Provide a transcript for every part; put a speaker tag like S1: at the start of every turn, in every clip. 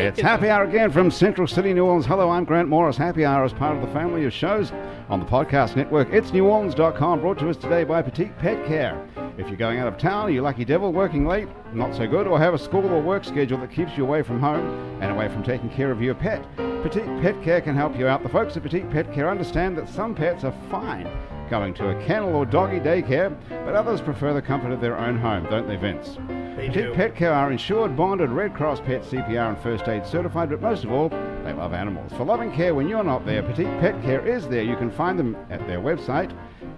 S1: It's Happy Hour again from Central City, New Orleans. Hello, I'm Grant Morris. Happy Hour is part of the family of shows on the podcast network. It's neworleans.com, brought to us today by Petite Pet Care. If you're going out of town, you lucky devil, working late, not so good, or have a school or work schedule that keeps you away from home and away from taking care of your pet, Petite Pet Care can help you out. The folks at Petite Pet Care understand that some pets are fine going to a kennel or doggy daycare, but others prefer the comfort of their own home, don't they, Vince? Petite Pet Care are insured, bonded, Red Cross Pet CPR and First Aid certified, but most of all, they love animals. For loving care when you're not there, Petite Pet Care is there. You can find them at their website.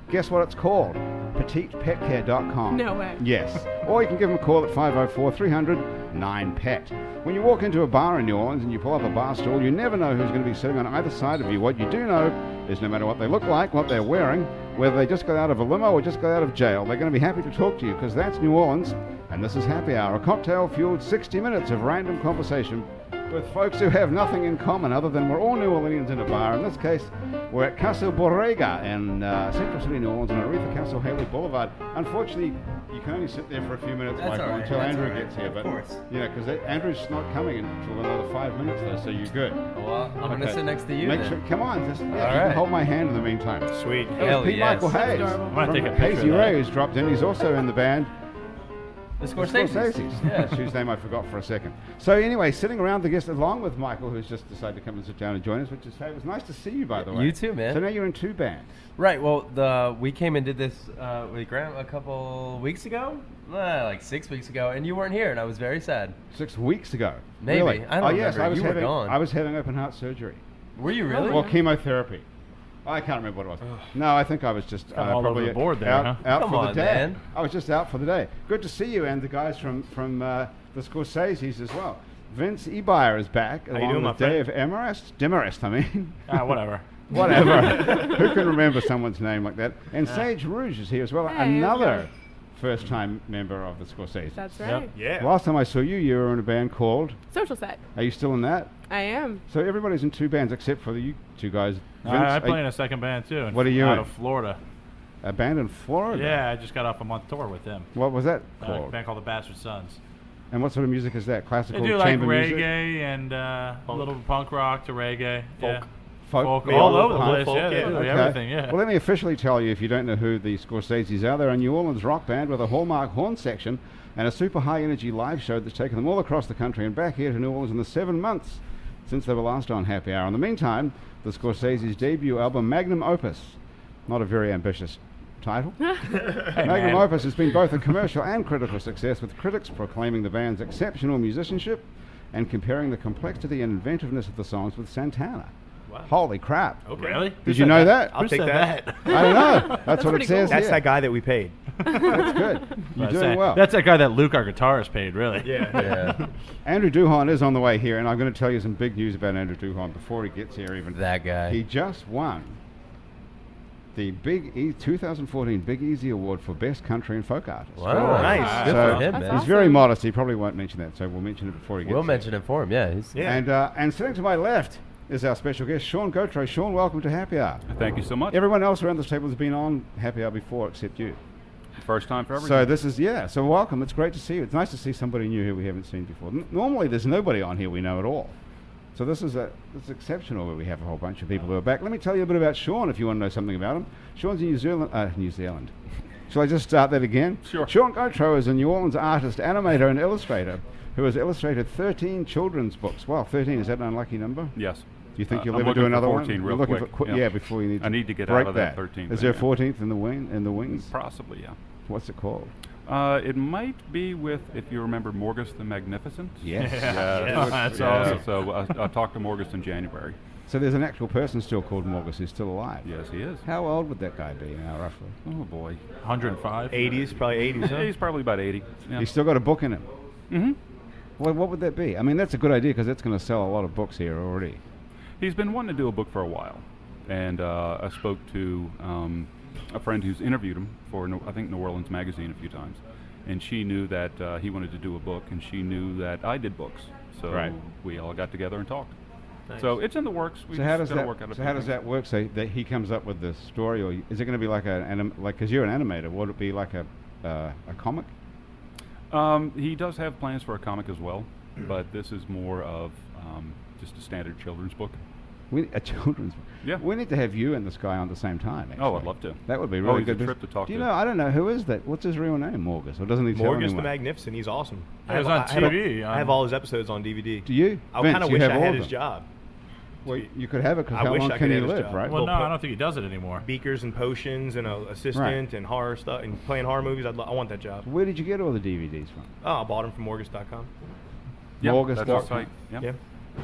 S1: Guess what it's called? PetitePetCare.com.
S2: No way.
S1: Yes. Or you can give them a call at 504-300-9PET. When you walk into a bar in New Orleans and you pull up a bar stool, you never know who's going to be sitting on either side of you. What you do know is no matter what they look like, what they're wearing, whether they just got out of a limo or just got out of jail, they're going to be happy to talk to you because that's New Orleans, and this is Happy Hour, a cocktail-fueled 60 minutes of random conversation with folks who have nothing in common other than we're all New Orleans in a bar. In this case, we're at Casa Borrega in Central City, New Orleans on Aretha Castle Haley Boulevard. Unfortunately, you can only sit there for a few minutes, Michael, until Andrew gets here. But you know, because Andrew's not coming until another 5 minutes, though, so you're good.
S3: Well, I'm going to sit next to you.
S1: Make sure, come on, just you can hold my hand in the meantime.
S4: Sweet.
S1: Pete Michael Hayes
S4: I'm take a
S1: from
S4: picture
S1: Hazy Ray, who's dropped in. He's also in the band.
S3: The Scorseses.
S1: Yes, whose name I forgot for a second. So anyway, sitting around the guest along with Michael, who's just decided to come and sit down and join us, which is hey, it was nice to see you, by the way.
S3: You too, man.
S1: So now you're in two bands.
S3: Right. Well, we came and did this with Grant a couple weeks ago, like 6 weeks ago, and you weren't here, and I was very sad.
S1: 6 weeks ago.
S3: Maybe.
S1: Really?
S3: I don't remember.
S1: Yes,
S3: You were gone.
S1: I was having open heart surgery.
S3: Were you really?
S1: Well, chemotherapy. I can't remember what it was. No, I think I was just
S4: all
S1: probably
S4: over the board there,
S1: out
S3: Come
S1: for
S3: on,
S1: the day.
S3: man.
S1: I was just out for the day. Good to see you and the guys from the Scorseses as well. Vince Ebeyer is back
S4: How you
S1: along
S4: doing, my
S1: with Dave Demarest, I mean.
S4: Whatever.
S1: Whatever. Who can remember someone's name like that? And Sage Rouge is here as well.
S2: Hey,
S1: another first-time member of the Scorseses.
S2: That's right.
S4: Yeah.
S1: Last time I saw you, you were in a band called...
S2: Social set.
S1: Are you still in that?
S2: I am.
S1: So everybody's in two bands except for you two guys. Vince,
S4: I play in a second band too.
S1: What are you
S4: out
S1: in?
S4: of Florida?
S1: A band in Florida?
S4: Yeah, I just got off a month tour with them.
S1: What was that
S4: A
S1: called?
S4: band called the Bastard Sons.
S1: And what sort of music is that? Classical,
S4: They do like
S1: chamber
S4: reggae
S1: music?
S4: and a little punk rock to reggae.
S1: Folk.
S4: Folk
S1: Yeah,
S4: all over the
S1: punk.
S4: place.
S1: Folk,
S4: Yeah, they do
S1: Okay.
S4: everything. Yeah.
S1: Well, let me officially tell you, if you don't know who the Scorseses are, they're a New Orleans rock band with a hallmark horn section and a super high-energy live show that's taken them all across the country and back here to New Orleans in the 7 months since they were last on Happy Hour. In the meantime, the Scorseses' debut album, Magnumopus, not a very ambitious title. Magnumopus has been both a commercial and critical success, with critics proclaiming the band's exceptional musicianship and comparing the complexity and inventiveness of the songs with Santana.
S4: Wow.
S1: Holy crap.
S4: Okay. Really?
S1: Did you know that?
S4: I'll take that.
S1: I don't know. That's what it
S2: pretty
S1: says
S2: cool.
S5: That's
S1: here.
S5: that guy that we paid.
S1: That's good. You're doing well.
S4: That's that guy that Luke, our guitarist, paid. Really?
S3: Yeah.
S1: Andrew Duhon is on the way here, and I'm going to tell you some big news about Andrew Duhon before he gets here even.
S3: That guy.
S1: He just won the 2014 Big Easy Award for Best Country and Folk Artist.
S3: Wow.
S5: Nice.
S3: Good
S1: So
S3: for him,
S2: That's
S3: man.
S1: he's
S2: awesome.
S1: very modest. He probably won't mention that, so we'll mention it before he gets
S3: We'll
S1: here.
S3: mention it for him. Yeah.
S5: Yeah.
S1: And sitting to my left is our special guest, Sean Gautreaux. Sean, welcome to Happy Hour.
S6: Thank you so much.
S1: Everyone else around this table has been on Happy Hour before except you.
S6: First time for everything.
S1: So this is, so welcome. It's great to see you. It's nice to see somebody new who we haven't seen before. Normally there's nobody on here we know at all. So this is exceptional where we have a whole bunch of people who are back. Let me tell you a bit about Sean if you want to know something about him. Sean's in New Zealand. Shall I just start that again?
S6: Sure.
S1: Sean Gautreaux is a New Orleans artist, animator, and illustrator who has illustrated 13 children's books. Wow, 13, is that an unlucky number?
S6: Yes.
S1: Do you think you'll
S6: I'm
S1: ever do
S6: looking for
S1: another
S6: 14
S1: one?
S6: real
S1: You're looking
S6: quick.
S1: for
S6: Yeah.
S1: before you need to
S6: I need to get
S1: break
S6: out of that 13th
S1: Is
S6: thing,
S1: there a
S6: yeah.
S1: 14th in the wings?
S6: Possibly, yeah.
S1: What's it called?
S6: It might be with, if you remember, Morgus the Magnificent.
S1: Yes.
S4: That's awesome.
S6: So I talked to Morgus in January.
S1: So there's an actual person still called Morgus who's still alive.
S6: Yes, he is.
S1: How old would that guy be now, roughly?
S6: Oh, boy.
S4: 105.
S5: 80s, probably 80s. Huh?
S6: He's probably about 80. Yeah.
S1: He's still got a book in him.
S6: Mm-hmm.
S1: Well, what would that be? I mean, that's a good idea because that's going to sell a lot of books here already.
S6: He's been wanting to do a book for a while. And I spoke to a friend who's interviewed him for, I think, New Orleans Magazine a few times. And she knew that he wanted to do a book, and she knew that I did books. So we all got together and talked.
S4: Nice.
S6: So it's in the works.
S1: So how does that work? So that he comes up with the story, or is it going to be like because you're an animator? Would it be like a comic?
S6: He does have plans for a comic as well, but this is more of just a standard children's book.
S1: A children's.
S6: Yeah.
S1: We need to have you and this guy on the same time. Actually.
S6: Oh, I'd love to.
S1: That would be really
S6: Always
S1: good.
S6: a trip to talk
S1: Do you
S6: to.
S1: know? I don't know who is that. What's his real name? Morgus, or doesn't he tell
S5: Morgus the
S1: anyone?
S5: Magnificent. He's awesome.
S4: He was on TV.
S5: I have all his episodes on DVD.
S1: Do you?
S5: I
S1: Vince,
S5: kind of
S1: you
S5: wish I
S1: have all
S5: had
S1: of
S5: his
S1: them.
S5: job.
S1: Well, you could have it because
S5: I
S1: how
S5: wish
S1: long
S5: I
S1: can
S5: could
S1: he
S5: have his
S1: live,
S5: job.
S1: right?
S4: Well, no,
S5: Well,
S4: I don't think he does it anymore.
S5: Beakers and potions and an assistant and horror stuff and playing horror movies. I want that job.
S1: Where did you get all the DVDs from?
S5: Oh, I bought them from Morgus.com.
S6: Yeah,
S1: Morgus
S6: that's
S1: dot
S6: our
S1: com.
S6: site. Yeah.
S5: Yeah.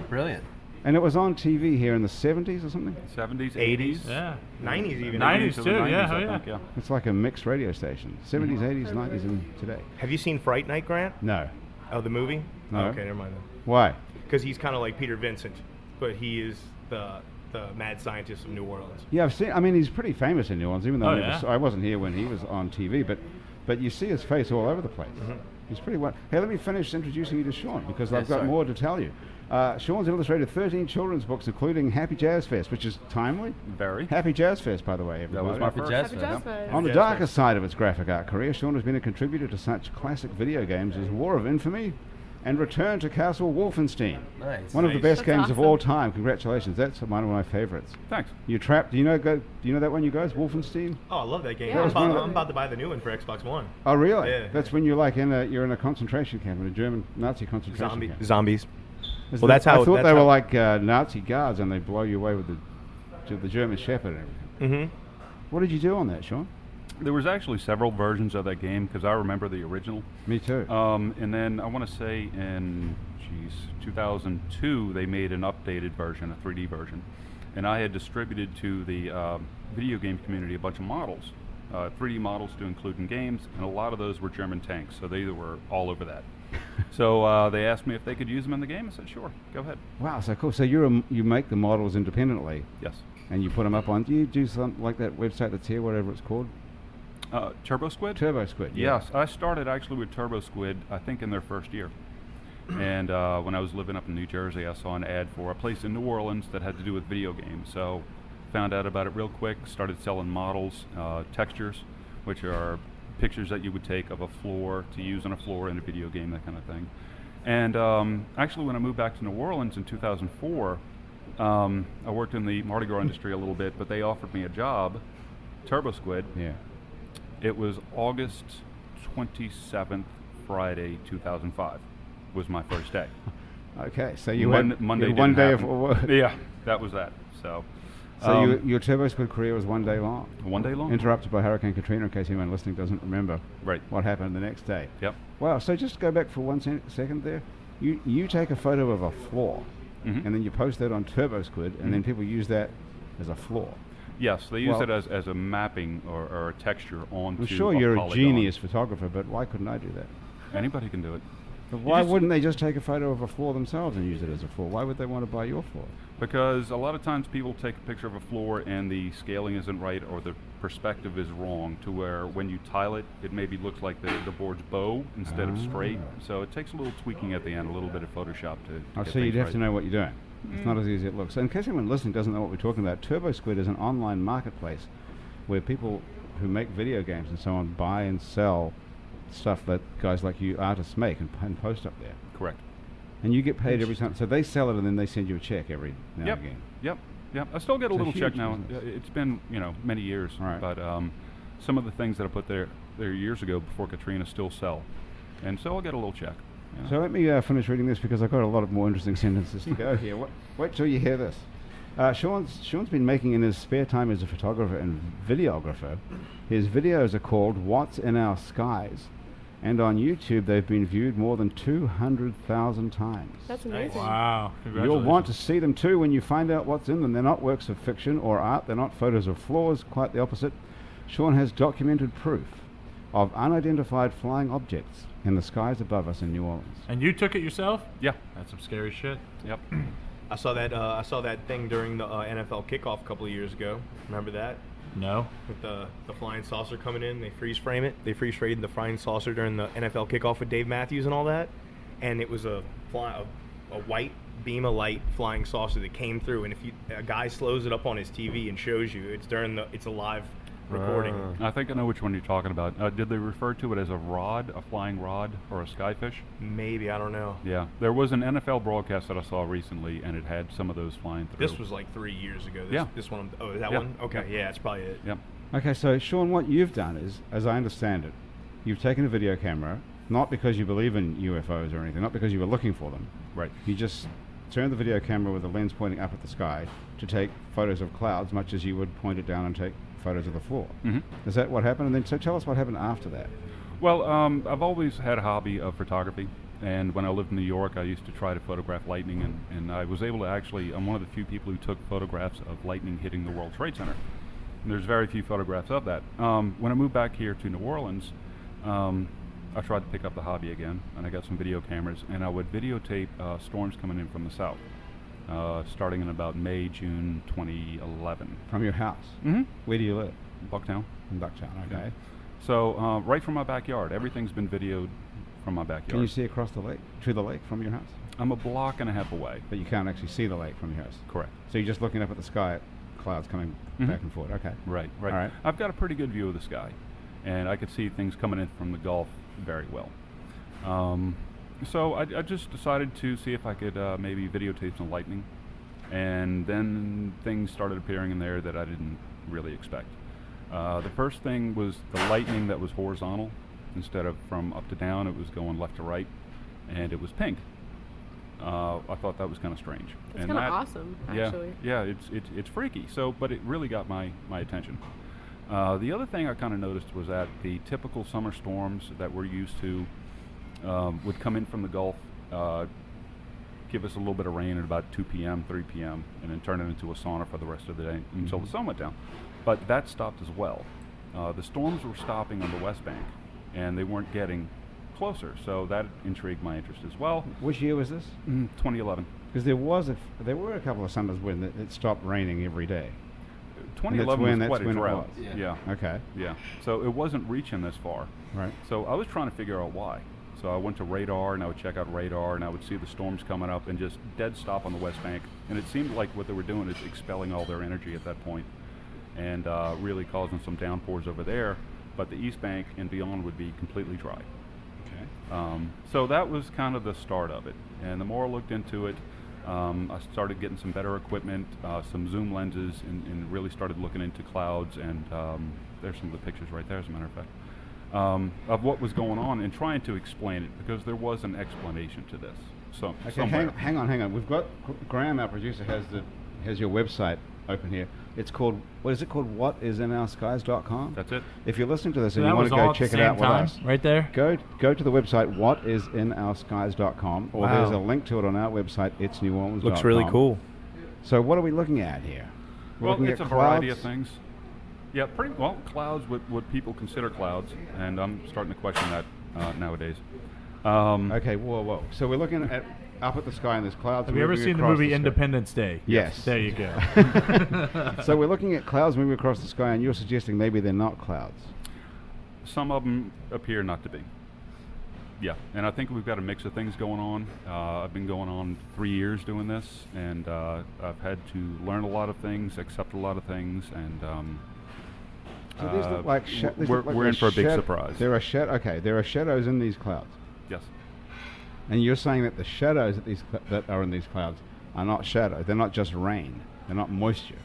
S3: Brilliant.
S1: And it was on TV here in the 70s or something?
S6: 70s,
S5: 80s.
S6: 80s.
S4: Yeah.
S5: 90s even.
S4: 90s
S6: to
S4: too,
S6: the 90s,
S4: yeah,
S6: I
S4: oh, yeah.
S6: think, yeah.
S1: It's like a mixed radio station. 70s, 80s, 90s, and today.
S5: Have you seen Fright Night, Grant?
S1: No.
S5: Oh, the movie?
S1: No.
S5: Oh, okay, never mind then.
S1: Why?
S5: Because he's kind of like Peter Vincent, but he is the mad scientist of New Orleans.
S1: Yeah, I've seen. I mean, he's pretty famous in New Orleans, even though
S4: Oh,
S1: I, never
S4: yeah?
S1: I wasn't here when he was on TV. But you see his face all over the place. He's pretty well. Hey, let me finish introducing you to Sean because I've got
S3: sorry.
S1: more to tell you. Sean's illustrated 13 children's books, including Happy Jazz Fest, which is timely.
S6: Very.
S1: Happy Jazz Fest, by the way,
S6: That
S1: everybody.
S6: was my
S3: Happy
S6: first.
S3: Jazz
S2: Happy
S3: Fest.
S2: Jazz Fest.
S1: On the
S5: Jazz
S1: darker
S5: Fest.
S1: side of its graphic art career, Sean has been a contributor to such classic video games as War of Infamy and Return to Castle Wolfenstein.
S3: Nice.
S1: One of the
S5: Nice.
S1: best
S2: That's
S1: games of
S2: awesome.
S1: all time. Congratulations. That's one of my favorites.
S6: Thanks.
S1: You trapped. Do you know that one, you guys? Wolfenstein?
S5: Oh, I love that game.
S2: Yeah.
S5: I'm,
S2: That was one
S5: about,
S1: of the-
S5: I'm about to buy the new one for Xbox One.
S1: Oh, really?
S5: Yeah.
S1: That's when you're like you're in a concentration camp, in a German Nazi concentration camp.
S5: Zombies.
S1: Is
S5: Well,
S1: that-
S5: that's how-
S1: I thought
S5: that's
S1: they were
S5: how-
S1: like Nazi guards, and they blow you away with the German Shepherd and everything.
S5: Mm-hmm.
S1: What did you do on that, Sean?
S6: There was actually several versions of that game because I remember the original.
S1: Me too.
S6: And then I want to say in 2002 they made an updated version, a 3D version, and I had distributed to the video game community a bunch of models, 3D models to include in games, and a lot of those were German tanks, so they were all over that. So they asked me if they could use them in the game. I said, sure, go ahead.
S1: Wow, so cool. So you make the models independently,
S6: Yes.
S1: and you put them up on. Do you do something like that website that's here, whatever it's called?
S6: Turbo Squid?
S1: Turbo Squid. Yeah.
S6: Yes, I started actually with Turbo Squid, I think in their first year. And when I was living up in New Jersey, I saw an ad for a place in New Orleans that had to do with video games. So found out about it real quick, started selling models, textures, which are pictures that you would take of a floor to use on a floor in a video game, that kind of thing. And actually when I moved back to New Orleans in 2004, I worked in the Mardi Gras industry a little bit, but they offered me a job, Turbo Squid.
S1: Yeah.
S6: It was August 27th, Friday, 2005 was my first day.
S1: Okay, so you
S6: Mon-
S1: had
S6: Monday
S1: you had one
S6: didn't
S1: day
S6: happen.
S1: of work.
S6: Yeah, that was that. So,
S1: Your Turbo Squid career was one day long.
S6: one day long.
S1: Interrupted by Hurricane Katrina, in case anyone listening doesn't remember
S6: Right.
S1: what happened the next day.
S6: Yep.
S1: Wow, so just go back for one second there. You take a photo of a floor,
S6: Mhm.
S1: and then you post that on Turbo Squid, and then people use that as a floor.
S6: Yes, they use
S1: Well-
S6: it as a mapping or a texture onto
S1: I'm sure
S6: a
S1: you're a
S6: polygon.
S1: genius photographer, but why couldn't I do that?
S6: Anybody can do it.
S1: But why
S6: just-
S1: wouldn't they just take a photo of a floor themselves and use it as a floor? Why would they want to buy your floor?
S6: Because a lot of times people take a picture of a floor and the scaling isn't right or the perspective is wrong to where when you tile it, it maybe looks like the board's bow instead of straight. So it takes a little tweaking at the end, a little bit of Photoshop to
S1: Oh,
S6: get
S1: so you'd
S6: things
S1: have
S6: right.
S1: to know what you're doing. It's not as easy as it looks. So in case anyone listening doesn't know what we're talking about, Turbo Squid is an online marketplace where people who make video games and so on buy and sell stuff that guys like you, artists, make and post up there.
S6: Correct.
S1: And you get paid every time. So they sell it and then they send you a check every now
S6: Yep.
S1: and again.
S6: Yep. I still get a
S1: It's a
S6: little check
S1: huge
S6: now.
S1: business.
S6: It's been, many years.
S1: Right.
S6: But some of the things that I put there years ago before Katrina still sell. And so I'll get a little check. you know.
S1: So let me finish reading this because I've got a lot of more interesting sentences to go here. Wait till you hear this. Sean's been making in his spare time as a photographer and videographer. His videos are called What's in Our Skies, and on YouTube they've been viewed more than 200,000 times.
S2: That's amazing.
S4: Wow.
S1: You'll
S4: Congratulations.
S1: want to see them too when you find out what's in them. They're not works of fiction or art. They're not photos of floors. Quite the opposite. Sean has documented proof of unidentified flying objects in the skies above us in New Orleans.
S4: And you took it yourself?
S6: Yeah.
S4: That's some scary shit.
S6: Yep.
S5: I saw that thing during the NFL kickoff a couple of years ago. Remember that?
S4: No.
S5: With the flying saucer coming in, they freeze frame it. They freeze framed the flying saucer during the NFL kickoff with Dave Matthews and all that. And it was a white beam of light flying saucer that came through. And if a guy slows it up on his TV and shows you, it's a live recording.
S6: I think I know which one you're talking about. Did they refer to it as a rod, a flying rod, or a skyfish?
S5: Maybe, I don't know.
S6: Yeah, there was an NFL broadcast that I saw recently, and it had some of those flying through.
S5: This was like 3 years ago.
S6: Yeah.
S5: This one. Oh, is that
S6: Yeah.
S5: one? Okay, yeah, that's probably it.
S6: Yep.
S1: Okay, so Sean, what you've done is, as I understand it, you've taken a video camera, not because you believe in UFOs or anything, not because you were looking for them.
S6: Right.
S1: You just turned the video camera with the lens pointing up at the sky to take photos of clouds, much as you would point it down and take photos of the floor.
S6: Mm-hmm.
S1: Is that what happened? And then, so tell us what happened after that.
S6: Well, I've always had a hobby of photography, and when I lived in New York, I used to try to photograph lightning, and I was able to actually, I'm one of the few people who took photographs of lightning hitting the World Trade Center. And there's very few photographs of that. When I moved back here to New Orleans, I tried to pick up the hobby again, and I got some video cameras, and I would videotape storms coming in from the south, starting in about May, June 2011.
S1: From your house?
S6: Mm-hmm.
S1: Where do you live?
S6: Bucktown.
S1: In Bucktown, okay.
S6: Yeah. So right from my backyard, everything's been videoed from my backyard.
S1: Can you see across the lake, to the lake from your house?
S6: I'm a block and a half away.
S1: But you can't actually see the lake from your house?
S6: Correct.
S1: So you're just looking up at the sky at clouds coming back and forth, okay.
S6: Right, right.
S1: All right.
S6: I've got a pretty good view of the sky, and I could see things coming in from the Gulf very well. So I just decided to see if I could maybe videotape some lightning, and then things started appearing in there that I didn't really expect. The first thing was the lightning that was horizontal. Instead of from up to down, it was going left to right, and it was pink. I thought that was kind of strange.
S2: It's kind of awesome, actually.
S6: Yeah, it's freaky. So, but it really got my attention. The other thing I kind of noticed was that the typical summer storms that we're used to would come in from the Gulf, give us a little bit of rain at about 2 p.m., 3 p.m., and then turn it into a sauna for the rest of the day until the sun went down. But that stopped as well. The storms were stopping on the West Bank, and they weren't getting closer, so that intrigued my interest as well.
S1: Which year was this?
S6: 2011.
S1: Because there were a couple of summers when it stopped raining every day.
S6: 2011 was quite a
S1: when
S6: drought.
S1: it was.
S6: Yeah.
S1: Okay.
S6: Yeah. So it wasn't reaching this far.
S1: Right.
S6: So I was trying to figure out why. So I went to radar, and I would check out radar, and I would see the storms coming up and just dead stop on the West Bank. And it seemed like what they were doing is expelling all their energy at that point, and really causing some downpours over there. But the East Bank and beyond would be completely dry.
S1: Okay.
S6: So that was kind of the start of it. And the more I looked into it, I started getting some better equipment, some zoom lenses, and really started looking into clouds. And there's some of the pictures right there, as a matter of fact, of what was going on, and trying to explain it, because there was an explanation to this. So
S1: Okay, hang on. We've got Graham, our producer, has your website open here. It's called, what is it called? WhatisinOurSkies.com?
S6: That's it.
S1: If you're listening to this
S4: So
S1: and
S4: that
S1: you want
S4: was
S1: to
S4: all
S1: go
S4: at the
S1: check it
S4: same
S1: out with
S4: time,
S1: us,
S4: right there?
S1: go to the website whatisinOurSkies.com, or
S4: Wow.
S1: there's a link to it on our website, itsneworleans.com.
S5: Looks really cool.
S1: So what are we looking at here? We're
S6: Well,
S1: looking
S6: it's
S1: at
S6: a variety of
S1: clouds?
S6: things. Yeah, pretty well. Clouds, what people consider clouds, and I'm starting to question that nowadays.
S1: Okay, whoa. So we're looking at up at the sky, and there's clouds.
S4: Have you ever
S1: moving
S4: seen the
S1: across
S4: movie
S1: sky.
S4: Independence Day?
S1: Yes.
S4: There you go.
S1: So we're looking at clouds moving across the sky, and you're suggesting maybe they're not clouds.
S6: Some of them appear not to be. Yeah, and I think we've got a mix of things going on. I've been going on 3 years doing this, and I've had to learn a lot of things, accept a lot of things, and
S1: So these look like
S6: we're in for a big surprise.
S1: There are shadows in these clouds,
S6: Yes.
S1: and you're saying that the shadows that are in these clouds are not shadows. They're not just rain. They're not moisture,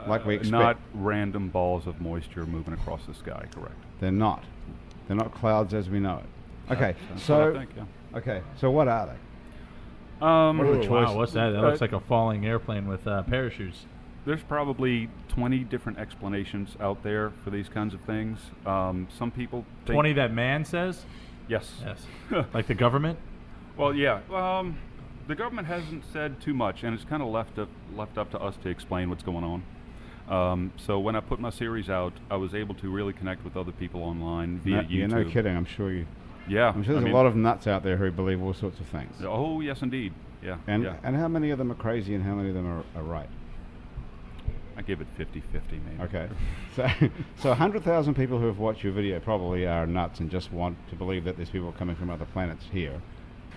S1: like we expect.
S6: Not random balls of moisture moving across the sky. Correct.
S1: They're not. They're not clouds as we know it. Okay,
S6: That's
S1: so
S6: what I think, yeah.
S1: okay, so what are they?
S6: Um,
S1: What are the
S4: Ooh,
S1: choices?
S4: wow, what's that? That looks like a falling airplane with parachutes.
S6: There's probably 20 different explanations out there for these kinds of things. Some people think
S4: 20 that man says?
S6: Yes.
S4: Yes. Like the government?
S6: Well, yeah. The government hasn't said too much, and it's kind of left up to us to explain what's going on. So when I put my series out, I was able to really connect with other people online via YouTube.
S1: You're no kidding. I'm sure you.
S6: Yeah.
S1: I'm sure there's
S6: I mean,
S1: a lot of nuts out there who believe all sorts of things.
S6: Oh, yes, indeed. Yeah.
S1: And
S6: yeah.
S1: and how many of them are crazy, and how many of them are right?
S6: I give it 50-50, maybe.
S1: Okay, so 100,000 people who have watched your video probably are nuts and just want to believe that there's people coming from other planets here,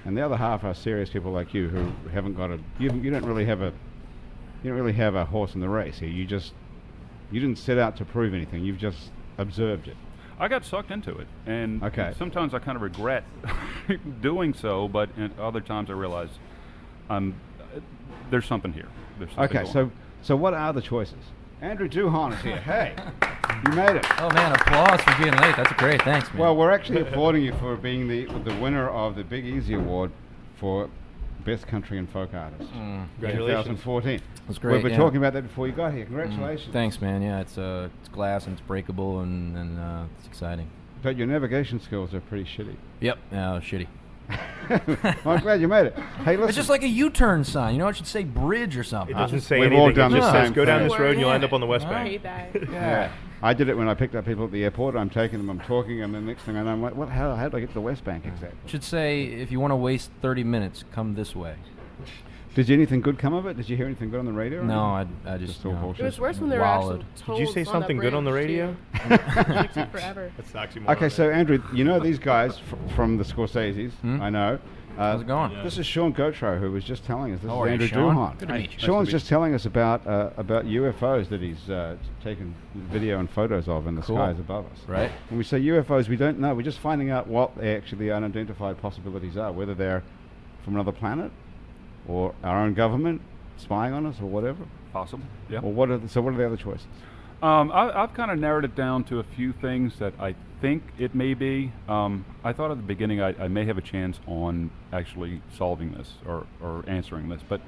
S1: and the other half are serious people like you who haven't got you don't really have a horse in the race here. You just You didn't set out to prove anything. You've just observed it.
S6: I got sucked into it, and
S1: Okay.
S6: sometimes I kind of regret doing so, but at other times I realize there's something here. There's something
S1: Okay,
S6: going on.
S1: so what are the choices? Andrew Duhon is here. Hey, you made it.
S7: Oh man, applause for being late. That's great. Thanks, man.
S1: Well, we're actually applauding you for being the winner of the Big Easy Award for Best Country and Folk Artist.
S5: Congratulations.
S1: 2014.
S7: That's great,
S1: We were
S7: yeah.
S1: talking about that before you got here. Congratulations.
S7: Thanks, man. Yeah, it's glass and it's breakable and it's exciting.
S1: But your navigation skills are pretty shitty.
S7: Yep. Shitty.
S1: I'm glad you made it. Hey, listen.
S7: It's just like a U-turn sign. You know, it should say bridge or something.
S5: It doesn't say
S1: We've
S5: anything.
S1: all done
S5: it just
S1: the
S5: says
S1: same
S5: go down
S1: thing.
S5: this road and you'll end
S2: Yeah.
S5: up on the west
S2: I
S5: bank.
S2: hate that.
S1: Yeah. I did it when I picked up people at the airport. I'm taking them, I'm talking, and the next thing I know, I'm like, what? How did I get to the West Bank exactly?
S7: It should say, if you want to waste 30 minutes, come this way.
S1: Did anything good come of it? Did you hear anything good on the radio?
S7: No, I just
S1: Just all bullshit.
S2: It was worse when they were
S7: Wallowed.
S2: actually told.
S5: Did you say
S2: on
S5: something good on the
S2: bridge,
S5: radio?
S2: too. It took forever.
S5: That's actually more
S1: Okay,
S5: on
S1: so
S5: it.
S1: Andrew, you know these guys from the Scorseses, I know.
S7: How's it going?
S1: This is Sean Gautreaux, who was just telling us. This
S7: How
S1: is
S7: are you,
S1: Andrew
S7: Sean?
S1: Duhon.
S7: Good to meet you.
S1: Sean's just telling us about UFOs that he's taken video and photos of in the
S7: Cool.
S1: skies above us.
S7: Right.
S1: When we say UFOs, we don't know. We're just finding out what actually the unidentified possibilities are, whether they're from another planet or our own government spying on us or whatever.
S6: Possible, yeah.
S1: Or what are the other choices?
S6: I've kind of narrowed it down to a few things that I think it may be. I thought at the beginning I may have a chance on actually solving this or answering this, but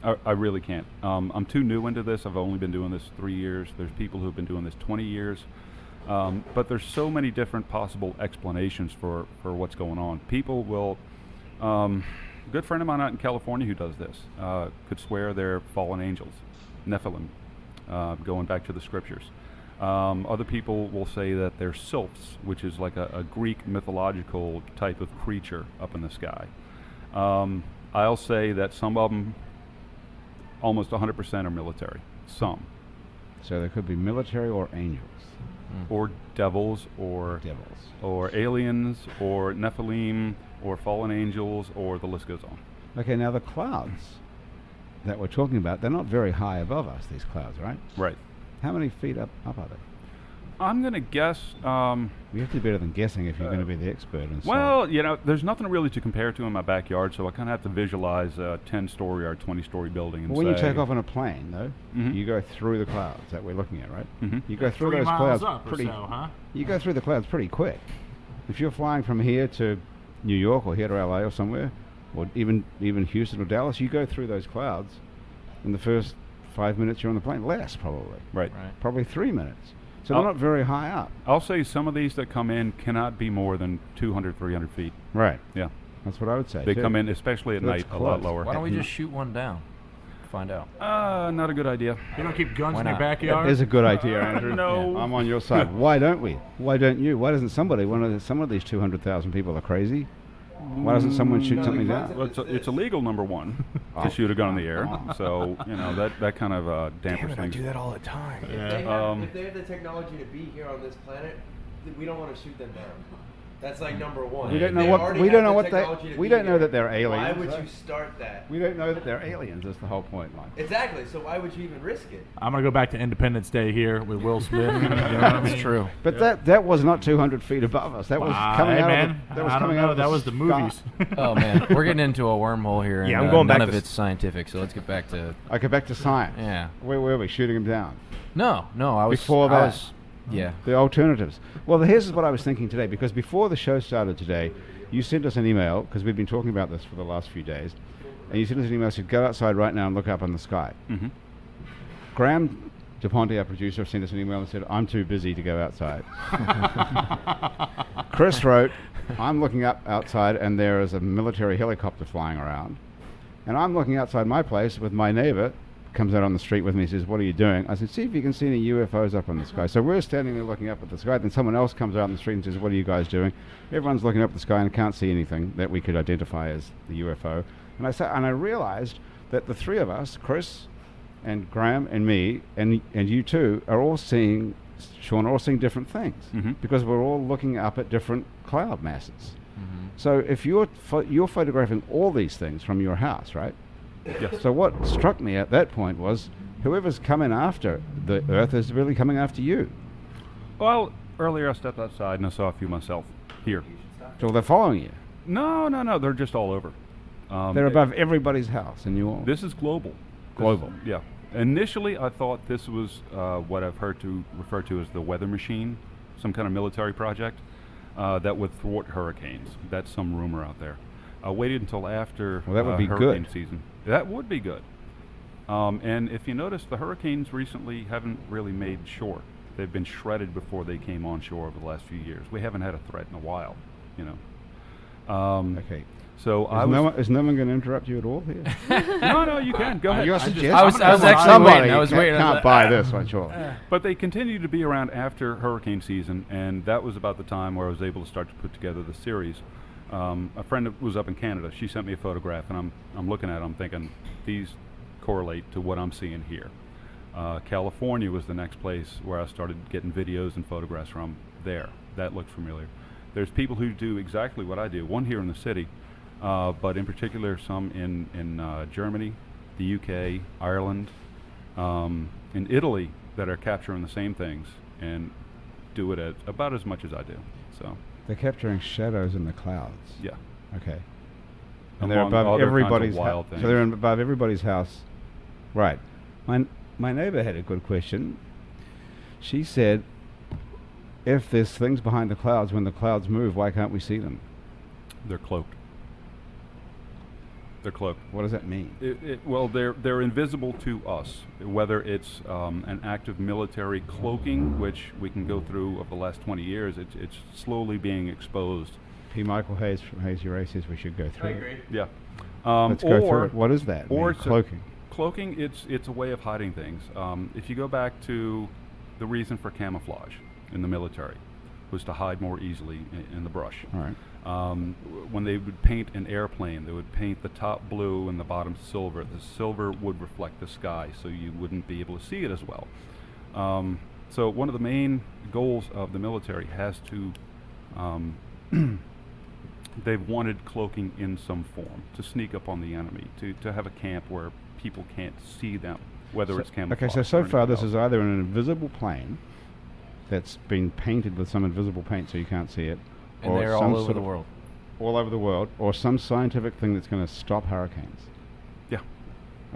S6: I really can't. I'm too new into this. I've only been doing this 3 years. There's people who've been doing this 20 years. But there's so many different possible explanations for what's going on. People will... a good friend of mine out in California who does this could swear they're fallen angels, Nephilim, going back to the scriptures. Other people will say that they're sylphs, which is like a Greek mythological type of creature up in the sky. I'll say that some of them, almost 100% are military. Some.
S1: So there could be military or angels.
S6: Or devils, or aliens, or Nephilim, or fallen angels, or the list goes on.
S1: Okay, now the clouds that we're talking about, they're not very high above us, these clouds, right?
S6: Right.
S1: How many feet up are they?
S6: I'm going to guess...
S1: You have to be better than guessing if you're going to be the expert. And
S6: well, you know, there's nothing really to compare to in my backyard, so I kind of have to visualize a 10-story or 20-story building. And
S1: when you
S6: say-
S1: take off on a plane, though,
S6: Mhm.
S1: you go through the clouds that we're looking at, right?
S6: Mhm.
S1: You go through
S4: 3
S1: those
S4: miles
S1: clouds
S4: up
S1: pretty.
S4: or so, huh?
S1: You go through the clouds pretty quick. If you're flying from here to New York or here to LA or somewhere, or even Houston or Dallas, you go through those clouds in the first 5 minutes you're on the plane. Less, probably.
S6: Right.
S1: Probably 3 minutes. So they're not very high up.
S6: I'll say some of these that come in cannot be more than 200, 300 feet.
S1: Right.
S6: Yeah.
S1: That's what I would say.
S6: They
S1: too.
S6: come in, especially at
S1: That's
S6: night, a lot
S1: close.
S6: lower.
S7: Why don't we just shoot one down? Find out.
S6: Not a good idea.
S4: You don't keep guns
S7: Why
S4: in your
S7: not?
S4: backyard?
S1: That is a good idea, Andrew.
S6: No.
S1: I'm on your side. Why don't we? Why don't you? Why doesn't somebody? Some of these 200,000 people are crazy. Why doesn't someone shoot something down?
S6: Well, it's illegal, number one,
S1: Oh.
S6: to shoot a gun in the air. So, you know, that kind of dampers
S5: Damn it, I
S6: things.
S5: do that all the time.
S3: If they have the technology to be here on this planet, we don't want to shoot them down. That's like number one.
S1: We don't
S3: If
S1: know
S3: they
S1: what-
S3: already
S1: we
S3: have
S1: don't know
S3: the
S1: what they-
S3: technology to
S1: we
S3: be
S1: don't know
S3: here,
S1: that they're
S3: Why
S1: aliens,
S3: would
S1: right?
S3: you start that?
S1: We don't know that they're aliens. That's the whole point, Mike.
S3: Exactly. So why would you even risk it?
S4: I'm going to go back to Independence Day here with Will Smith. You know what I mean?
S7: That's true.
S1: But that was not 200 feet above us. That was coming
S4: hey,
S1: out
S4: man.
S1: of the, that was
S4: I don't
S1: coming
S4: know.
S1: out of
S4: That was the
S1: sky.
S4: movies.
S7: Oh man, we're getting into a wormhole here, and
S5: Yeah, I'm going back
S7: none of
S5: to
S7: it's scientific. So let's get back to
S1: Okay, back to science.
S7: yeah.
S1: Where were we? Shooting him down.
S7: No, I was
S1: Before
S7: I
S1: that.
S7: was- yeah.
S1: The alternatives. Well, here's what I was thinking today, because before the show started today, you sent us an email, because we've been talking about this for the last few days, and you sent us an email that said, go outside right now and look up in the sky.
S6: Mm-hmm.
S1: Graham DePonte, our producer, sent us an email and said, I'm too busy to go outside. Chris wrote, I'm looking up outside and there is a military helicopter flying around. And I'm looking outside my place with my neighbor, comes out on the street with me and says, what are you doing? I said, see if you can see any UFOs up in the sky. So we're standing there looking up at the sky. Then someone else comes out on the street and says, what are you guys doing? Everyone's looking up at the sky and can't see anything that we could identify as the UFO. And I realized that the three of us, Chris and Graham and me and you two, are all seeing, Sean, are all seeing different things.
S6: Mhm.
S1: Because we're all looking up at different cloud masses. So if you're photographing all these things from your house, right?
S6: Yes.
S1: So what struck me at that point was whoever's coming after the Earth is really coming after you.
S6: Well, earlier I stepped outside and I saw a few myself here.
S1: So they're following you.
S6: No. They're just all over.
S1: They're above everybody's house in New Orleans.
S6: This is global.
S1: Global.
S6: Yeah. Initially, I thought this was what I've heard to refer to as the weather machine, some kind of military project that would thwart hurricanes. That's some rumor out there. I waited until after
S1: Well, that would be
S6: hurricane
S1: good.
S6: season. That would be good. And if you notice, the hurricanes recently haven't really made shore. They've been shredded before they came on shore over the last few years. We haven't had a threat in a while, you know.
S1: Okay.
S6: So
S1: Is no one going to interrupt you at all here?
S6: no, you can go ahead.
S1: You're suggesting
S7: I was actually
S1: somebody
S7: waiting. I was waiting. I was
S1: can't
S7: like,
S1: buy this one, sure.
S6: But they continue to be around after hurricane season, and that was about the time where I was able to start to put together the series. A friend that was up in Canada, she sent me a photograph, and I'm looking at them thinking, these correlate to what I'm seeing here. California was the next place where I started getting videos and photographs from there. That looked familiar. There's people who do exactly what I do, one here in the city, but in particular some in Germany, the UK, Ireland, in Italy that are capturing the same things and do it about as much as I do. So
S1: They're capturing shadows in the clouds.
S6: yeah.
S1: Okay. And they're
S6: Among
S1: above
S6: other kinds of
S1: everybody's
S6: wild
S1: house.
S6: things.
S1: So they're above everybody's house. Right. My neighbor had a good question. She said, if there's things behind the clouds, when the clouds move, why can't we see them?
S6: They're cloaked. They're cloaked.
S1: What does that mean?
S6: Well, they're invisible to us, whether it's an active military cloaking, which we can go through over the last 20 years. It's slowly being exposed.
S1: P. Michael Hayes from Hazy Ray says we should go through it.
S6: Yeah.
S1: Let's go through it. What is that?
S6: Or
S1: mean? Cloaking.
S6: Cloaking, it's a way of hiding things. If you go back to the reason for camouflage in the military, was to hide more easily in the brush.
S1: All right.
S6: When they would paint an airplane, they would paint the top blue and the bottom silver. The silver would reflect the sky, so you wouldn't be able to see it as well. So one of the main goals of the military has to, they've wanted cloaking in some form, to sneak up on the enemy, to have a camp where people can't see them, whether it's camouflage.
S1: Okay, so
S6: or
S1: far
S6: anything
S1: this is
S6: else.
S1: either an invisible plane that's been painted with some invisible paint so you can't see it,
S7: And
S1: or
S7: they're
S1: some
S7: all over
S1: sort
S7: the
S1: of-
S7: world.
S1: all over the world, or some scientific thing that's going to stop hurricanes.
S6: Yeah.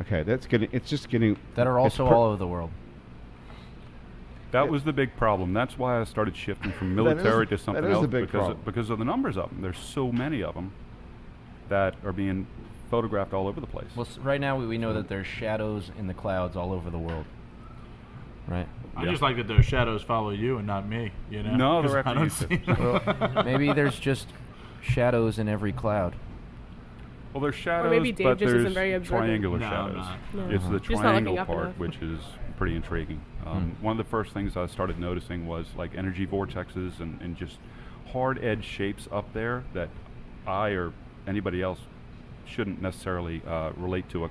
S1: Okay, it's just getting...
S7: That are
S1: it's
S7: also all over the world.
S6: That was the big problem. That's why I started shifting from
S1: That is-
S6: military to something
S1: that is
S6: else
S1: the big
S6: because
S1: problem.
S6: because of the numbers of them. There's so many of them that are being photographed all over the place.
S7: Well, right now we know that there's shadows in the clouds all over the world. Right?
S4: I
S6: Yeah.
S4: just like that those shadows follow you and not me. You know?
S6: No,
S4: 'Cause
S6: they're
S4: I
S6: after
S4: don't
S6: you
S4: see them.
S7: Maybe there's just shadows in every cloud.
S6: Well, there's shadows,
S2: maybe Dave
S6: but
S2: just isn't
S6: there's
S2: very observant.
S6: triangular
S4: No, I'm
S6: shadows.
S4: not.
S2: No.
S6: It's the
S2: Just not
S6: triangle
S2: looking up
S6: part,
S2: enough.
S6: which is pretty intriguing. One of the first things I started noticing was like energy vortexes and just hard edge shapes up there that I or anybody else shouldn't necessarily relate to a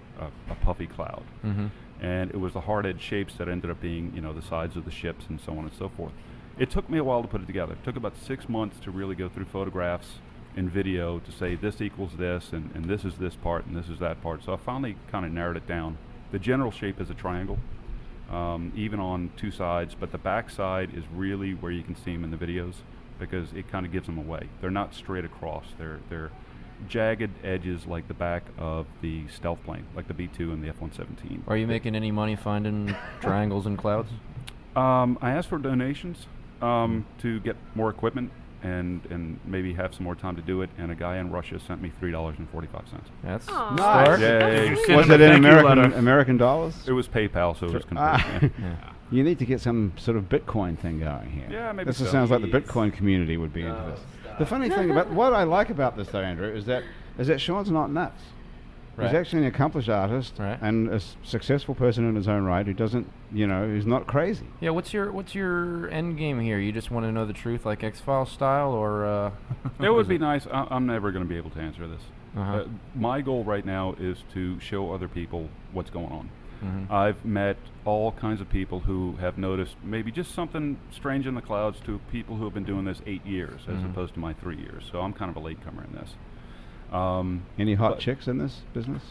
S6: puffy cloud.
S7: Mm-hmm.
S6: And it was the hard edge shapes that ended up being, the sides of the ships and so on and so forth. It took me a while to put it together. It took about 6 months to really go through photographs and video to say this equals this and this is this part and this is that part. So I finally kind of narrowed it down. The general shape is a triangle, even on two sides, but the back side is really where you can see them in the videos because it kind of gives them away. They're not straight across. They're jagged edges like the back of the stealth plane, like the B-2 and the F-117.
S7: Are you making any money finding triangles in clouds?
S6: I asked for donations to get more equipment and maybe have some more time to do it, and a guy in Russia sent me $3.45.
S7: That's
S2: Aw.
S1: Nice.
S6: Yay.
S4: Send
S1: Was
S4: him
S1: it
S4: a
S1: in
S4: thank you letter.
S1: American dollars?
S6: It was PayPal, so it was
S1: Ah.
S6: converted.
S7: yeah.
S1: You need to get some sort of Bitcoin thing going here.
S6: Yeah, maybe
S1: This
S6: so.
S1: sounds like the Bitcoin community would be into this. The funny thing about what I like about this, though, Andrew, is that Sean's not nuts.
S7: Right.
S1: He's actually an accomplished artist
S7: Right.
S1: and a successful person in his own right who doesn't, who's not crazy.
S7: Yeah, what's your end game here? You just want to know the truth, like X-Files style, or?
S6: It would be nice. I'm never going to be able to answer this.
S7: Uh-huh.
S6: My goal right now is to show other people what's going on.
S7: Mhm.
S6: I've met all kinds of people who have noticed maybe just something strange in the clouds to people who have been doing this 8 years as
S7: Mhm.
S6: opposed to my 3 years. So I'm kind of a latecomer in this.
S1: Any hot
S6: but-
S1: chicks in this business?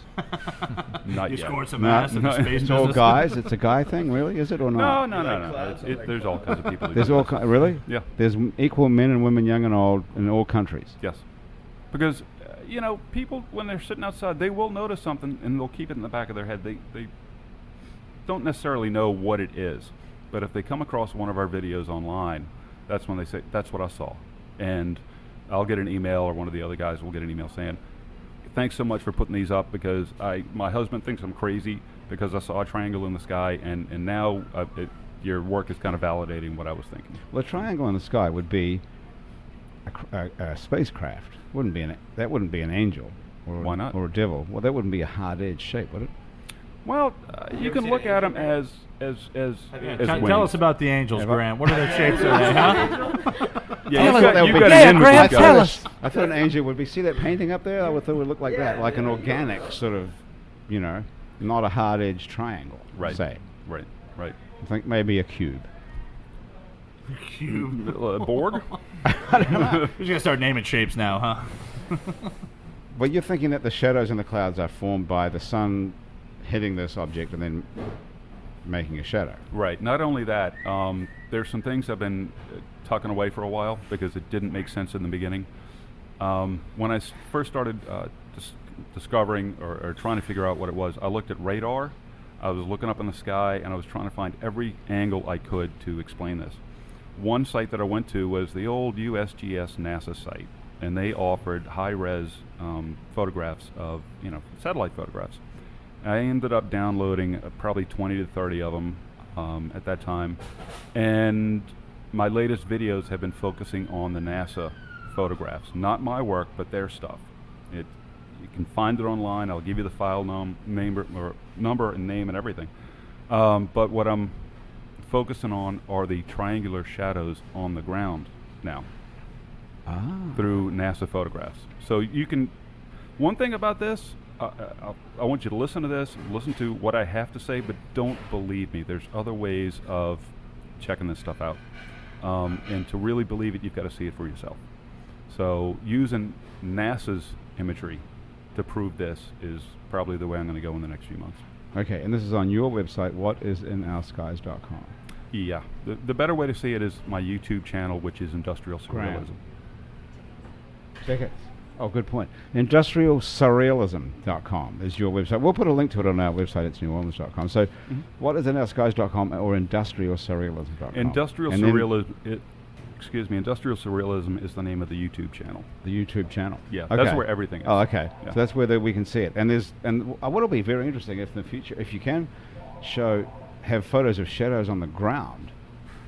S6: Not
S4: You
S6: yet.
S4: scored some
S1: No,
S4: ass in the space
S1: it's all
S4: business.
S1: guys. It's a guy thing, really? Is it or
S6: No,
S1: not?
S6: no. There's all kinds of people. who
S1: There's
S6: do
S1: all
S6: this.
S1: really.
S6: Yeah.
S1: There's equal men and women, young and old, in all countries.
S6: Yes, because people when they're sitting outside, they will notice something and they'll keep it in the back of their head. They don't necessarily know what it is, but if they come across one of our videos online, that's when they say, "That's what I saw," and I'll get an email, or one of the other guys will get an email saying, "Thanks so much for putting these up because my husband thinks I'm crazy because I saw a triangle in the sky, and now your work is kind of validating what I was thinking."
S1: Well, a triangle in the sky would be a spacecraft. That wouldn't be an angel. Or
S6: Why not?
S1: Or a devil. Well, that wouldn't be a hard-edged shape, would it?
S6: Well, you
S5: ever
S6: can
S5: seen
S6: look
S5: an
S6: at them
S5: angel,
S6: as
S4: Tell
S6: wings.
S4: us about the angels,
S1: Have I-
S4: Grant. What are their shapes? Are they, huh?
S6: Yeah,
S1: Tell us what
S6: you've
S1: they'll
S6: got
S1: be.
S6: an
S1: Yeah,
S6: in with
S1: Graham,
S6: these
S1: tell
S6: guys.
S1: us. I thought an angel would be. See that painting up there? I thought it would look like that, like an organic sort of, not a hard-edged triangle.
S6: Right.
S1: Say.
S6: Right.
S1: I think maybe a cube.
S4: Cube.
S6: Board?
S4: We're just gonna start naming shapes now, huh?
S1: But you're thinking that the shadows in the clouds are formed by the sun hitting this object and then making a shadow.
S6: Right. Not only that, there's some things I've been tucking away for a while because it didn't make sense in the beginning. When I first started discovering or trying to figure out what it was, I looked at radar. I was looking up in the sky and I was trying to find every angle I could to explain this. One site that I went to was the old USGS NASA site, and they offered high-res photographs of, satellite photographs. I ended up downloading probably 20 to 30 of them at that time, and my latest videos have been focusing on the NASA photographs. Not my work, but their stuff. You can find it online. I'll give you the file number and name and everything. But what I'm focusing on are the triangular shadows on the ground now through NASA photographs. So you can. One thing about this, I want you to listen to this, listen to what I have to say, but don't believe me. There's other ways of checking this stuff out. And to really believe it, you've got to see it for yourself. So using NASA's imagery to prove this is probably the way I'm going to go in the next few months.
S1: Okay, and this is on your website, whatisinOurskies.com.
S6: Yeah. The better way to see it is my YouTube channel, which is Industrial Surrealism.
S1: Seconds. Oh, good point. IndustrialSurrealism.com is your website. We'll put a link to it on our website, it's neworleans.com. So, whatisinOurskies.com or IndustrialSurrealism.com.
S6: Industrial
S1: And then
S6: Surrealism. Industrial Surrealism is the name of the YouTube channel.
S1: the YouTube channel.
S6: Yeah,
S1: Okay.
S6: that's where everything is.
S1: Oh, okay.
S6: Yeah.
S1: So that's where we can see it. And what'll be very interesting if in the future, if you can have photos of shadows on the ground,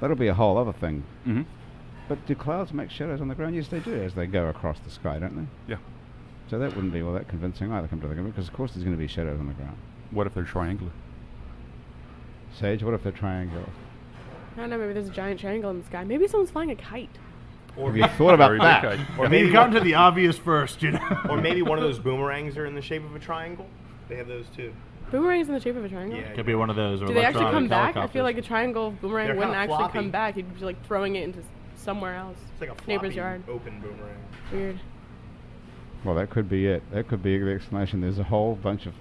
S1: that'll be a whole other thing.
S6: Mm-hmm.
S1: But do clouds make shadows on the ground? Yes, they do, as they go across the sky, don't they?
S6: Yeah.
S1: So that wouldn't be all that convincing either, come to think of it, because of course there's going to be shadows on the ground.
S6: What if they're triangular?
S1: Sage, what if they're triangular?
S2: I don't know, maybe there's a giant triangle in the sky. Maybe someone's flying a kite.
S5: Or
S1: Have you thought about
S6: Very
S1: that?
S6: good.
S5: Or
S4: You've
S5: maybe
S4: gotten to the obvious first,
S5: or maybe one of those boomerangs are in the shape of a triangle. They have those too.
S2: Boomerang's in the shape of a triangle?
S5: Yeah.
S4: Could be one of those. Or
S2: Do they actually come
S4: electronic
S2: back? I feel like a
S4: helicopters.
S2: triangle boomerang
S5: They're
S2: wouldn't
S5: kinda
S2: actually
S5: floppy.
S2: come back. You'd be like throwing it into somewhere else.
S5: It's like a floppy,
S2: Neighbor's yard.
S5: open boomerang.
S2: Weird.
S1: Well, that could be it. That could be the explanation. There's a whole bunch of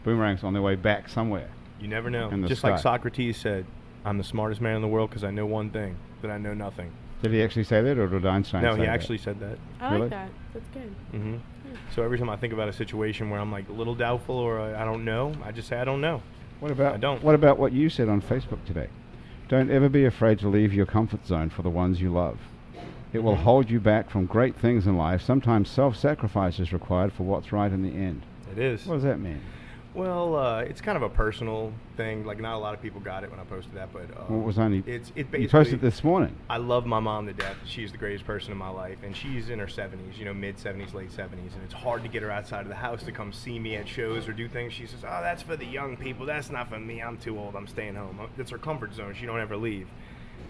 S1: boomerangs on their way back somewhere.
S5: You never know.
S1: In the
S5: Just
S1: sky.
S5: like Socrates said, "I'm the smartest man in the world because I know one thing, that I know nothing."
S1: Did he actually say that, or did Einstein
S5: No,
S1: say
S5: he
S1: that?
S5: actually said that.
S2: I
S1: Really?
S2: like that. That's good.
S5: hmm So every time I think about a situation where I'm like a little doubtful or I don't know, I just say I don't know.
S1: What about
S5: I don't.
S1: What about what you said on Facebook today? Don't ever be afraid to leave your comfort zone for the ones you love. It will hold you back from great things in life. Sometimes self-sacrifice is required for what's right in the end.
S5: It is.
S1: What does that mean?
S5: Well, it's kind of a personal thing. Like not a lot of people got it when I posted that, but
S1: Well, it was only
S5: it
S1: you
S5: basically.
S1: posted this morning.
S5: I love my mom to death. She's the greatest person in my life, and she's in her 70s, mid 70s, late 70s, and it's hard to get her outside of the house to come see me at shows or do things. She says, "Oh, that's for the young people. That's not for me. I'm too old. I'm staying home." That's her comfort zone. She don't ever leave.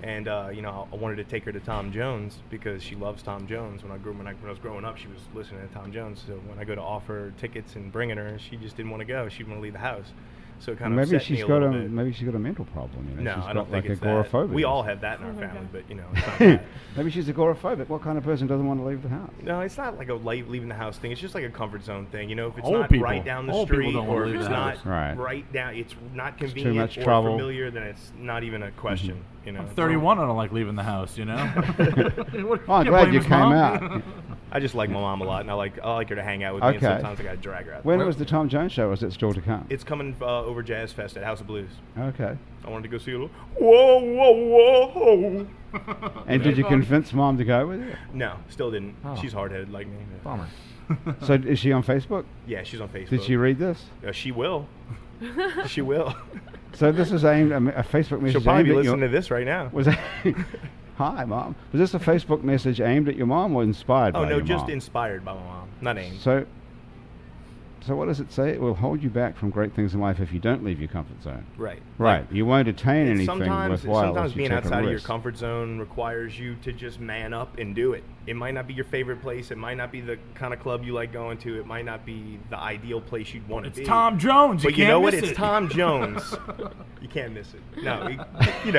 S5: And I wanted to take her to Tom Jones because she loves Tom Jones. When I was growing up, she was listening to Tom Jones. So when I go to offer her tickets and bringing her, she just didn't want to go. She didn't want to leave the house. So it kind of
S1: Maybe
S5: upset me
S1: she's
S5: a
S1: got
S5: little
S1: a
S5: bit.
S1: maybe she's got a mental problem. You know,
S5: No,
S1: she's
S5: I
S1: got
S5: don't think
S1: like
S5: it's
S1: agoraphobia.
S5: We
S1: or
S5: all
S1: something.
S5: have that in our
S2: Oh my
S5: family,
S2: God.
S5: but it's not that.
S1: Maybe she's agoraphobic. What kind of person doesn't want to leave the house?
S5: No, it's not like a leaving the house thing. It's just like a comfort zone thing. You know, if it's
S4: Old
S5: not
S4: people.
S5: right down the
S4: Old people
S5: street
S4: don't wanna
S5: or if
S4: leave
S5: it's
S4: the
S5: not
S4: house.
S1: Right.
S5: down, it's not
S1: too
S5: convenient
S1: much
S5: or
S1: trouble.
S5: familiar, then it's not even a question. You know,
S4: I'm
S5: It's
S4: 31. I don't like leaving the house. You know.
S1: Oh, I'm glad you came out.
S5: I just like my mom a lot, and I like her to hang out with me. And
S1: Okay.
S5: sometimes I gotta drag her out.
S1: When was the Tom Jones show? Is it still to come?
S5: It's coming over Jazz Fest at House of Blues.
S1: Okay.
S5: I wanted to go see a little. Whoa, whoa, whoa!
S1: And did you convince Mom to go with you?
S5: No, still didn't.
S7: Oh.
S5: She's hard-headed like me.
S7: Bummer.
S1: So is she on Facebook?
S5: Yeah, she's on Facebook.
S1: Did she read this?
S5: She will. She will.
S1: So this is aimed a Facebook message.
S5: She'll probably
S1: aimed
S5: be
S1: at
S5: listening to this right now.
S1: Was Hi, Mom. Was this a Facebook message aimed at your mom or inspired by
S5: Oh no,
S1: your
S5: just
S1: mom?
S5: inspired by my mom, not aimed.
S1: So what does it say? It will hold you back from great things in life if you don't leave your comfort zone.
S5: Right.
S1: Right. You won't attain anything
S5: Sometimes
S1: worthwhile.
S5: sometimes
S1: if you
S5: being
S1: take a
S5: outside of your
S1: risk.
S5: comfort zone requires you to just man up and do it. It might not be your favorite place. It might not be the kind of club you like going to. It might not be the ideal place you'd want to
S4: It's
S5: be.
S4: Tom Jones.
S5: But
S4: you
S5: you know
S4: can't
S5: what?
S4: miss
S5: It's
S4: it.
S5: Tom Jones. You can't miss it. No, you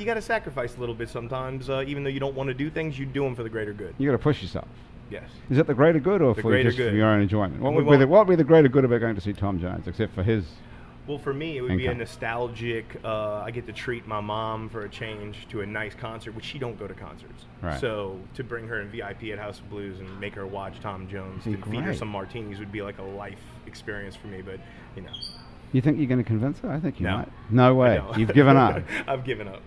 S5: gotta sacrifice a little bit sometimes. Even though you don't want to do things, you do them for the greater good.
S1: You got to push yourself.
S5: Yes.
S1: Is it the greater good or
S5: The
S1: for
S5: greater
S1: just for
S5: good.
S1: your own enjoyment? What
S5: We
S1: would be the greater good about going to see Tom Jones, except for his?
S5: Well, for me, it would be a
S1: Income.
S5: nostalgic. I get to treat my mom for a change to a nice concert, which she don't go to concerts.
S1: Right.
S5: So to bring her in VIP at House of Blues and make her watch Tom Jones
S1: Be
S5: and feed her
S1: great.
S5: some martinis would be like a life experience for me. But you know,
S1: You think you're going to convince her? I think you
S5: No.
S1: might. No way.
S5: No.
S1: You've given up.
S5: I've given up.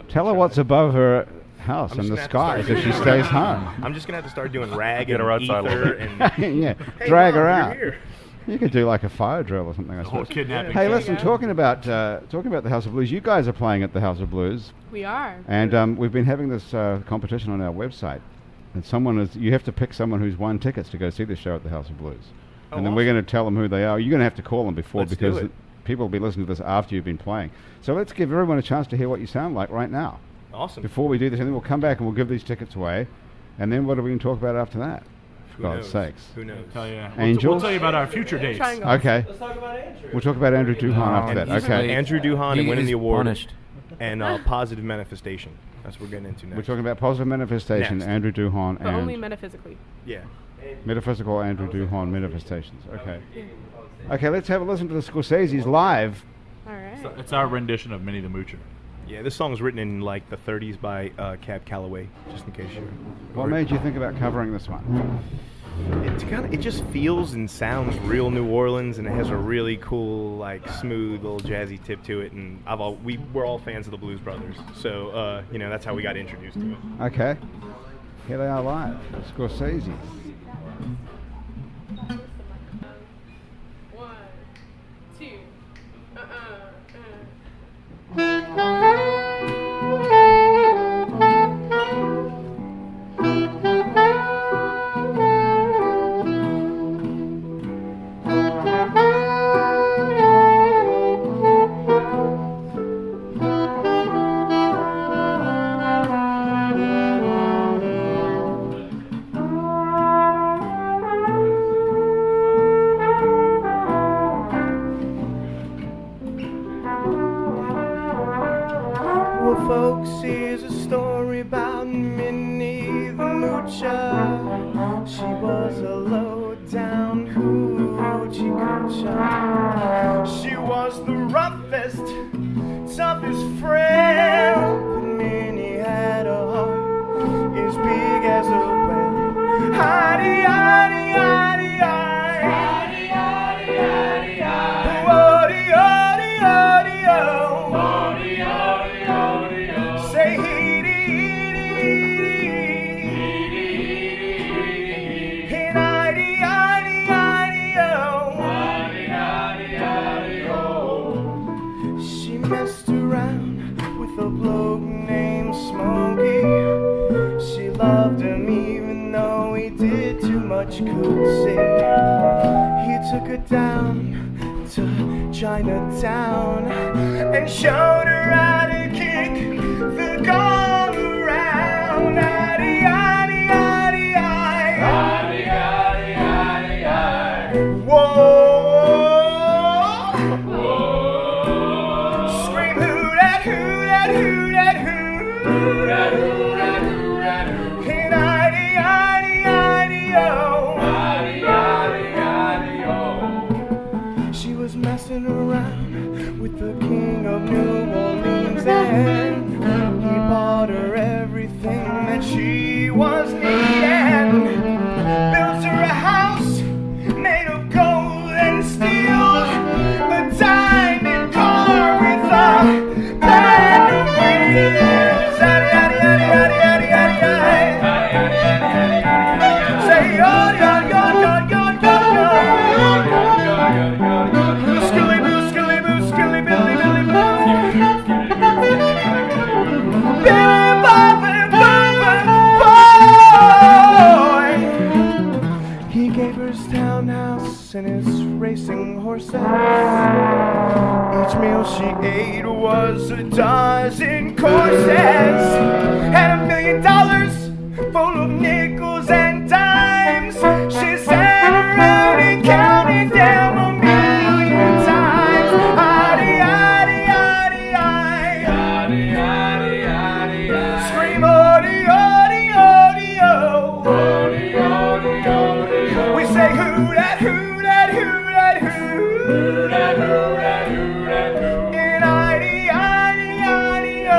S1: Tell her what's above her house
S5: I'm
S1: in
S5: just
S1: the
S5: gonna have
S1: skies
S5: to
S1: if she
S5: start
S1: stays
S5: doing-
S1: home.
S5: I'm just gonna have to start doing rag
S6: Get
S5: and
S6: her outside a little
S5: ether
S6: bit.
S5: and
S1: Yeah,
S5: Hey,
S1: drag her
S5: Mom,
S1: out.
S5: you're here.
S1: You could do like a fire drill or something, I
S4: Or
S1: suppose.
S4: kidnapping.
S1: Hey,
S2: There you
S1: listen,
S2: go.
S1: talking about the House of Blues, you guys are playing at the House of Blues,
S2: We are.
S1: and we've been having this competition on our website. And you have to pick someone who's won tickets to go see the show at the House of Blues.
S5: Oh,
S1: And then we're going to tell them who they are. You're going to have to call them before
S5: Let's do
S1: because
S5: it.
S1: people will be listening to this after you've been playing. So let's give everyone a chance to hear what you sound like right now.
S5: Awesome.
S1: Before we do this, and then we'll come back and we'll give these tickets away. And then what are we going to talk about after that?
S5: Who
S1: God's
S5: knows?
S1: sakes.
S5: Who knows?
S4: Tell you.
S1: Angels?
S4: We'll tell you about our future dates.
S2: Triangle.
S1: Okay.
S3: Let's talk about Andrew.
S1: We'll talk about Andrew Duhon after that.
S5: he's
S1: Okay.
S5: Andrew Duhon and winning the award.
S7: Punished.
S5: And positive manifestation. That's what we're getting into next.
S1: We're talking about positive manifestation,
S5: Next.
S1: Andrew Duhon,
S2: But only
S1: and
S2: metaphysically.
S5: Yeah.
S1: metaphysical Andrew Duhon manifestations. Okay. Okay, let's have a listen to the Scorseses live.
S2: All right.
S4: It's our rendition of Minnie the Moocher.
S5: Yeah, this song's written in like the 30s by Cab Calloway, just in case you.
S1: What made you think about covering this one?
S5: It just feels and sounds real New Orleans, and it has a really cool, like, smooth little jazzy tip to it. And we're all fans of the Blues Brothers, so that's how we got introduced to it.
S1: Okay. Here they are live. Scorseses.
S2: 1, 2.
S5: Well, folks, here's a story about Minnie the Moocher. She was a low-down hoochie coocher. She was the roughest, toughest friend. But Minnie had a heart as big as a well. Hidey, hidey, hidey, hidey. Hidey, hidey, hidey, hidey. Woody, woody, woody, oh. Say heedy, and oh. She messed around with a bloke named Smokey. She loved him even though he did too much coaxing. He took her down to Chinatown and showed her how to kick the gong around. Addy, addy, addy, addy. Addy, addy, addy, addy. Whoa. Whoa. messing around with the king of New Orleans, and he bought her everything that she was needing. Built her a house made of gold and steel, a diamond car with a band of wheels. Say, oh, God, God, God, God, God, God. Skilly boo, skilly boo, skilly billy, billy boo. Billy boy. He gave her his townhouse and his racing horses. Each meal she ate was a dozen courses. Had $1 million full of nickels and dimes. She sat around and counted them $1 million times. Yaddy, yaddy, yaddy, yaddy, yaddy, yaddy, yaddy. Scream, odie, odie, odie, oh. Odie, odie, odie, oh. We say who that, who that, who that, who that, who that, who that, who. And yaddy, yaddy, yaddy, oh.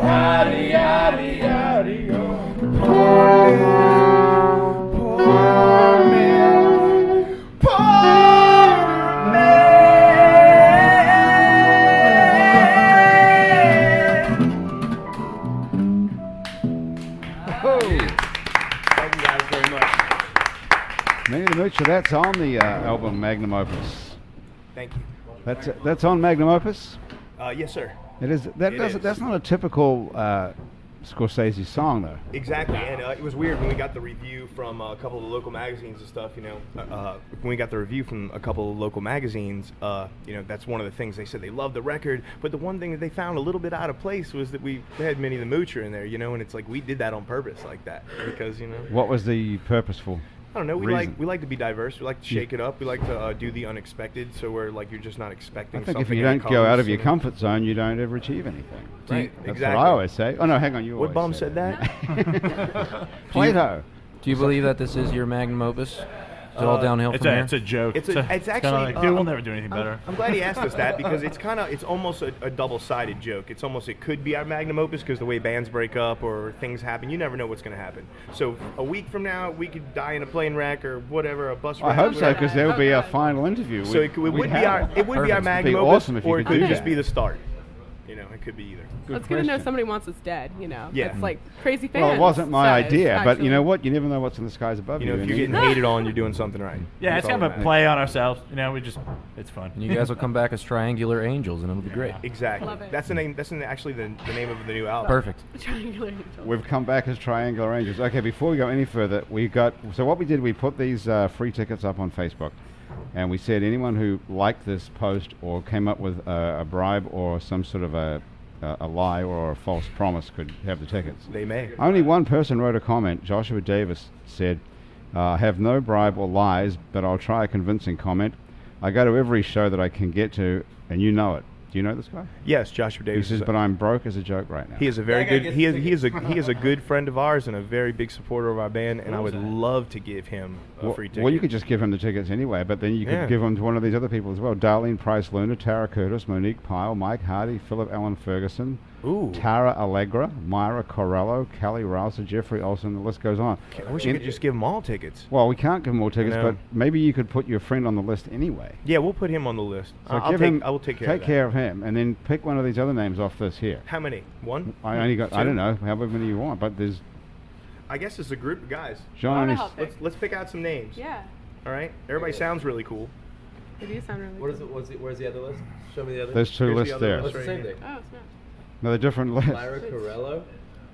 S5: Yaddy, yaddy, yaddy, oh. Poor man, poor man.
S1: Oh,
S5: Thank you guys very much.
S1: Minnie the Moocher, that's on the album Magnumopus.
S5: Thank you.
S1: That's on Magnumopus?
S5: Yes, sir.
S1: It is. That's not a typical Scorsese song, though.
S5: Exactly, and it was weird when we got the review from a couple of the local magazines and stuff. When we got the review from a couple of local magazines, that's one of the things they said they loved the record. But the one thing that they found a little bit out of place was that we had Minnie the Moocher in there, and it's like we did that on purpose, like that, because
S1: What was the purposeful?
S5: I don't know. We
S1: reason?
S5: like to be diverse. We like to shake it up. We like to do the unexpected, so where you're just not expecting.
S1: I think
S5: something
S1: if you
S5: and it
S1: don't go out of
S5: comes,
S1: your comfort zone, you don't ever achieve anything.
S5: Right,
S1: That's
S5: exactly.
S1: what I always say. Oh no, hang on, you
S5: What
S1: always
S5: bum
S1: say
S5: said that?
S1: Plato.
S7: Do you believe that this is your magnum opus? Is it all downhill
S4: It's
S7: from here?
S4: a joke.
S5: It's
S4: kinda
S5: actually.
S4: like, dude, we'll never do anything better.
S5: I'm glad he asked us that because it's almost a double-sided joke. It could be our magnum opus because the way bands break up or things happen, you never know what's going to happen. So a week from now, we could die in a plane wreck or whatever, a bus wreck.
S1: I hope so,
S5: whatever.
S1: because there will be a final interview.
S5: So it would be our
S7: Perfect.
S5: magnum
S1: It'd be
S5: opus,
S1: awesome if you
S5: or it
S1: could
S5: could
S1: do
S5: just
S1: that.
S5: be the start. It could be either.
S2: Well, it's good to know
S1: question.
S2: somebody wants us dead,
S5: Yeah.
S2: That's like crazy fans.
S1: Well, it wasn't my
S2: says,
S1: idea, but you
S2: actually.
S1: know what? You never know what's in the skies above you.
S5: If
S1: and
S5: you're getting hated on, you're doing something right.
S4: Yeah,
S5: That's
S4: it's
S5: all
S4: kind of
S5: that
S4: a play on ourselves. It's fun.
S7: And you guys will come back as triangular angels, and it'll be great.
S5: matters. Exactly.
S2: Love it.
S5: That's the name. That's actually the name of the new album.
S7: Perfect.
S2: Triangular angel.
S1: We've come back as Triangular Angels. Okay, before we go any further, we put these free tickets up on Facebook, and we said anyone who liked this post or came up with a bribe or some sort of a lie or a false promise could have the tickets.
S5: They may.
S1: Only one person wrote a comment. Joshua Davis said, have no bribe or lies, but I'll try a convincing comment. I go to every show that I can get to, and you know it. Do you know this guy?
S5: Yes, Joshua
S1: He
S5: Davis.
S1: says, but I'm broke as a joke right now.
S5: He is a very
S3: That guy
S5: good.
S3: gets
S5: He
S3: the
S5: is a good friend of ours and a very big supporter of our band. And I would love to give him a free ticket.
S1: Well, you could just give him the tickets anyway, but then you could
S5: Yeah.
S1: give them to one of these other people as well. Darlene Price Luna, Tara Curtis, Monique Pyle, Mike Hardy, Philip Allen Ferguson,
S5: Ooh.
S1: Tara Allegra, Myra Corello, Kelly Rouser, Jeffrey Olsen, the list goes on.
S5: I wish you could just give them all tickets.
S1: Well, we can't give them all tickets,
S5: No.
S1: but maybe you could put your friend on the list anyway.
S5: Yeah, we'll put him on the list.
S1: So
S5: I will take care of that.
S1: Take care of him, and then pick one of these other names off this here.
S5: How many? One?
S1: I only got, I
S5: Two?
S1: don't know, however many you want, but there's
S5: I guess it's a group of guys.
S1: John
S2: I
S1: only.
S2: wanna help pick.
S5: Let's pick out some names.
S2: Yeah,
S5: All right. Everybody sounds really cool.
S2: they do sound really
S3: What is
S2: good.
S3: it? Where's the other list? Show me the other.
S1: There's two
S5: Here's the
S1: lists
S5: other
S1: there.
S5: list.
S3: What's the
S5: right
S3: same
S5: here.
S3: thing?
S2: Oh, snap.
S1: No, they're different lists.
S3: Myra Corello.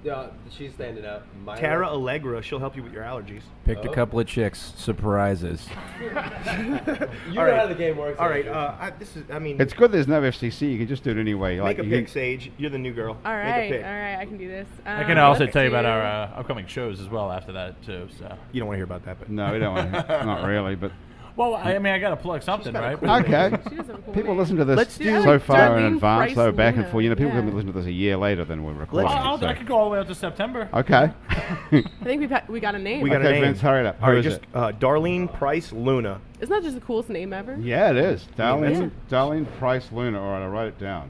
S3: Yeah, she's standing out. Myra.
S5: Tara Allegra, she'll help you with your allergies.
S7: Picked a
S3: Oh.
S7: couple of chicks. Surprises.
S3: You
S5: All
S3: know
S5: right.
S3: how the game works.
S5: All right.
S3: Andrew.
S1: It's good there's no FCC. You can just do it anyway.
S5: Make a
S1: you
S5: pick,
S1: can-
S5: Sage. You're the new girl.
S2: All
S5: Make
S2: right,
S5: a pick.
S2: I can do this.
S4: I can also
S2: let's
S4: tell you about
S2: do-
S4: our upcoming shows as well after that too. So
S5: You don't want to hear about that, but
S1: No, we don't want to. Not really, but
S4: Well, I mean, I got to plug something, right?
S1: Okay.
S2: She does have a cool
S1: People
S2: name.
S1: listen to this
S2: Let's do that.
S1: so far in
S2: Darlene
S1: advance,
S2: Price
S1: though, back and
S2: Luna.
S1: forth. You know, people
S2: Yeah.
S1: can listen to this a year later than we're recording. so.
S4: I could go all the way up to September.
S1: Okay.
S2: I think we got a name.
S5: We got a
S1: Okay,
S5: name.
S1: Vince, hurry it up.
S5: All
S1: Who
S5: right,
S1: is
S5: just
S1: it?
S5: Darlene Price Luna.
S2: Isn't that just the coolest name ever?
S1: Yeah, it is.
S5: Yeah.
S1: Darlene Price Luna. All right, I'll write it down.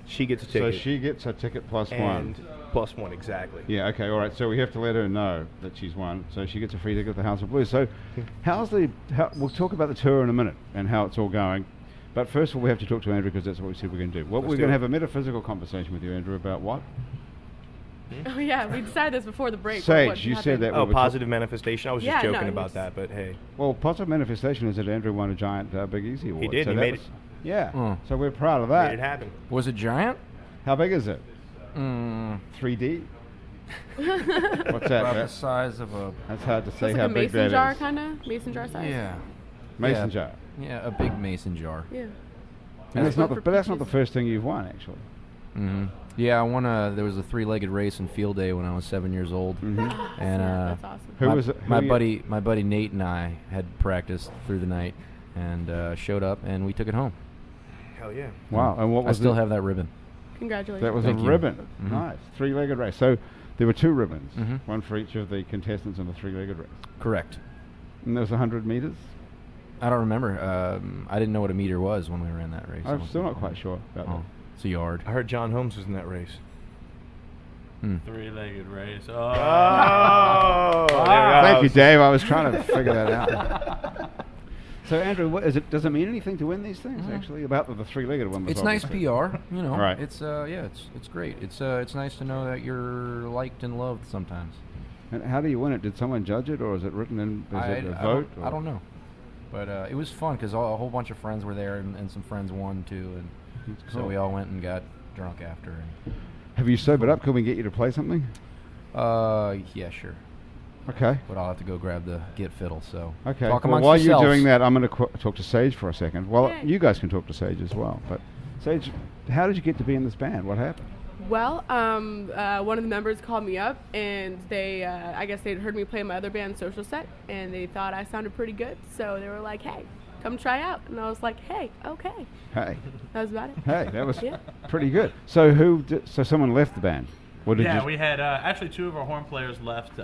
S5: She gets a
S1: So
S5: ticket.
S1: she gets a ticket plus
S5: and
S1: one.
S5: plus one, exactly.
S1: Yeah, okay, all right. So we have to let her know that she's won. So she gets a free ticket to the House of Blues. So we'll talk about the tour in a minute and how it's all going. But first of all, we have to talk to Andrew because that's what we said we're going to do. We're
S5: Let's
S1: going
S5: do
S1: to
S5: it.
S1: have a metaphysical conversation with you, Andrew, about what?
S2: Oh yeah, we decided this before the break.
S1: Sage,
S2: what
S1: you
S2: happened.
S1: said that.
S5: Oh,
S1: we were
S5: positive manifestation. I was just
S2: Yeah, no,
S5: joking
S2: he
S5: about
S2: was-
S5: that, but hey.
S1: Well, positive manifestation is that Andrew won a giant Big Easy Award.
S5: did,
S1: So
S5: he
S1: that
S5: made
S1: was-
S5: it.
S1: Yeah.
S7: Oh.
S1: So we're proud of
S5: Made
S1: that.
S5: it happen.
S7: Was it giant?
S1: How big is it?
S7: 3D.
S1: What's that?
S7: About the
S1: That's,
S7: size of a.
S1: that's hard to
S2: So
S1: say
S2: it's
S1: how
S2: like a
S1: big
S2: mason
S1: that
S2: jar,
S1: is.
S2: kind of mason jar size.
S7: Yeah.
S1: Mason
S7: Yeah.
S1: jar.
S7: Yeah, a big mason jar.
S2: Yeah.
S1: And that's
S2: one
S1: not the,
S2: for
S1: but that's not the
S2: peaches.
S1: first thing you've won, actually.
S7: Mm-hmm. Yeah, I won there was a 3-legged race in field day when I was 7 years old, and
S2: That's awesome.
S1: Who
S7: my,
S1: was it?
S7: my
S1: who you-
S7: buddy Nate and I had practiced through the night, and showed up and we took it home.
S5: Hell yeah.
S1: Wow. And what
S7: I
S1: was
S7: still
S1: it?
S7: have that ribbon.
S2: Congratulations.
S1: That was
S7: Thank
S1: a
S7: you.
S1: ribbon.
S7: Mhm.
S1: Nice. 3-legged race. So there were 2 ribbons,
S7: Mhm.
S1: one for each of the contestants in the 3-legged race.
S7: Correct.
S1: And there was 100 meters.
S7: I don't remember. I didn't know what a meter was when we ran that race.
S1: I'm still not quite sure about
S7: Oh, it's a yard.
S5: I heard John Holmes was in that race.
S7: Hmm.
S4: 3-legged race.
S5: Oh!
S1: that. Thank you, Dave. I was trying to figure that out. So, Andrew, what is it? Does it mean anything to win these things? Actually, about the 3-legged one. Was
S7: It's nice
S1: obviously-
S7: PR, you know.
S1: Right.
S7: It's it's great. It's nice to know that you're liked and loved sometimes.
S1: And how do you win it? Did someone judge it, or is it written in? Is it a vote?
S7: I don't know, but it was fun because a whole bunch of friends were there and some friends won too, and
S1: That's
S7: so
S1: cool.
S7: we all went and got drunk after.
S1: Have you sobered up? Can we get you to play something?
S7: Yeah, sure.
S1: Okay.
S7: But I'll have to go grab the git fiddle. So
S1: Okay.
S7: talk
S1: Well,
S7: amongst
S1: while
S7: yourselves.
S1: you're doing that, I'm going to talk to Sage for a second. Well,
S2: Yay.
S1: you guys can talk to Sage as well. But Sage, how did you get to be in this band? What happened?
S2: Well, one of the members called me up, and they, I guess they'd heard me play my other band, Social Set, and they thought I sounded pretty good, so they were like, "Hey, come try out." And I was like, "Hey, okay."
S1: Hey,
S2: That was about it.
S1: hey, that was
S2: Yeah.
S1: pretty good. So so someone left the band? What did
S4: Yeah,
S1: you?
S4: we had actually 2 of our horn players left.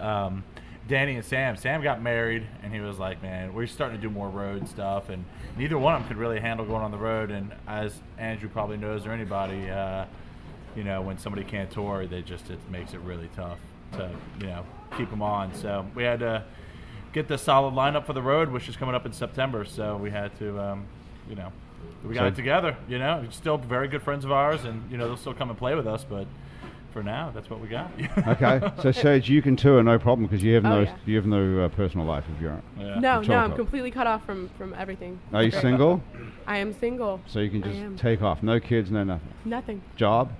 S4: Danny and Sam. Sam got married, and he was like, "Man, we're starting to do more road stuff," and neither one of them could really handle going on the road. And as Andrew probably knows, or anybody, you know, when somebody can't tour, it makes it really tough to keep them on. So we had to get the solid lineup for the road, which is coming up in September. So we had to, we got
S1: So-
S4: it together. Still very good friends of ours, and they'll still come and play with us, but. For now, that's what we got.
S1: Okay, so Sage, you can tour no problem because you have
S2: Oh, yeah.
S1: you have no personal life of your own.
S4: Yeah.
S2: No,
S1: Talk
S2: I'm
S1: about-
S2: completely cut off from everything.
S1: Are you
S2: Great.
S1: single?
S2: I am single.
S1: So you can
S2: I
S1: just
S2: am.
S1: take off. No kids, no nothing.
S2: Nothing.
S1: Job?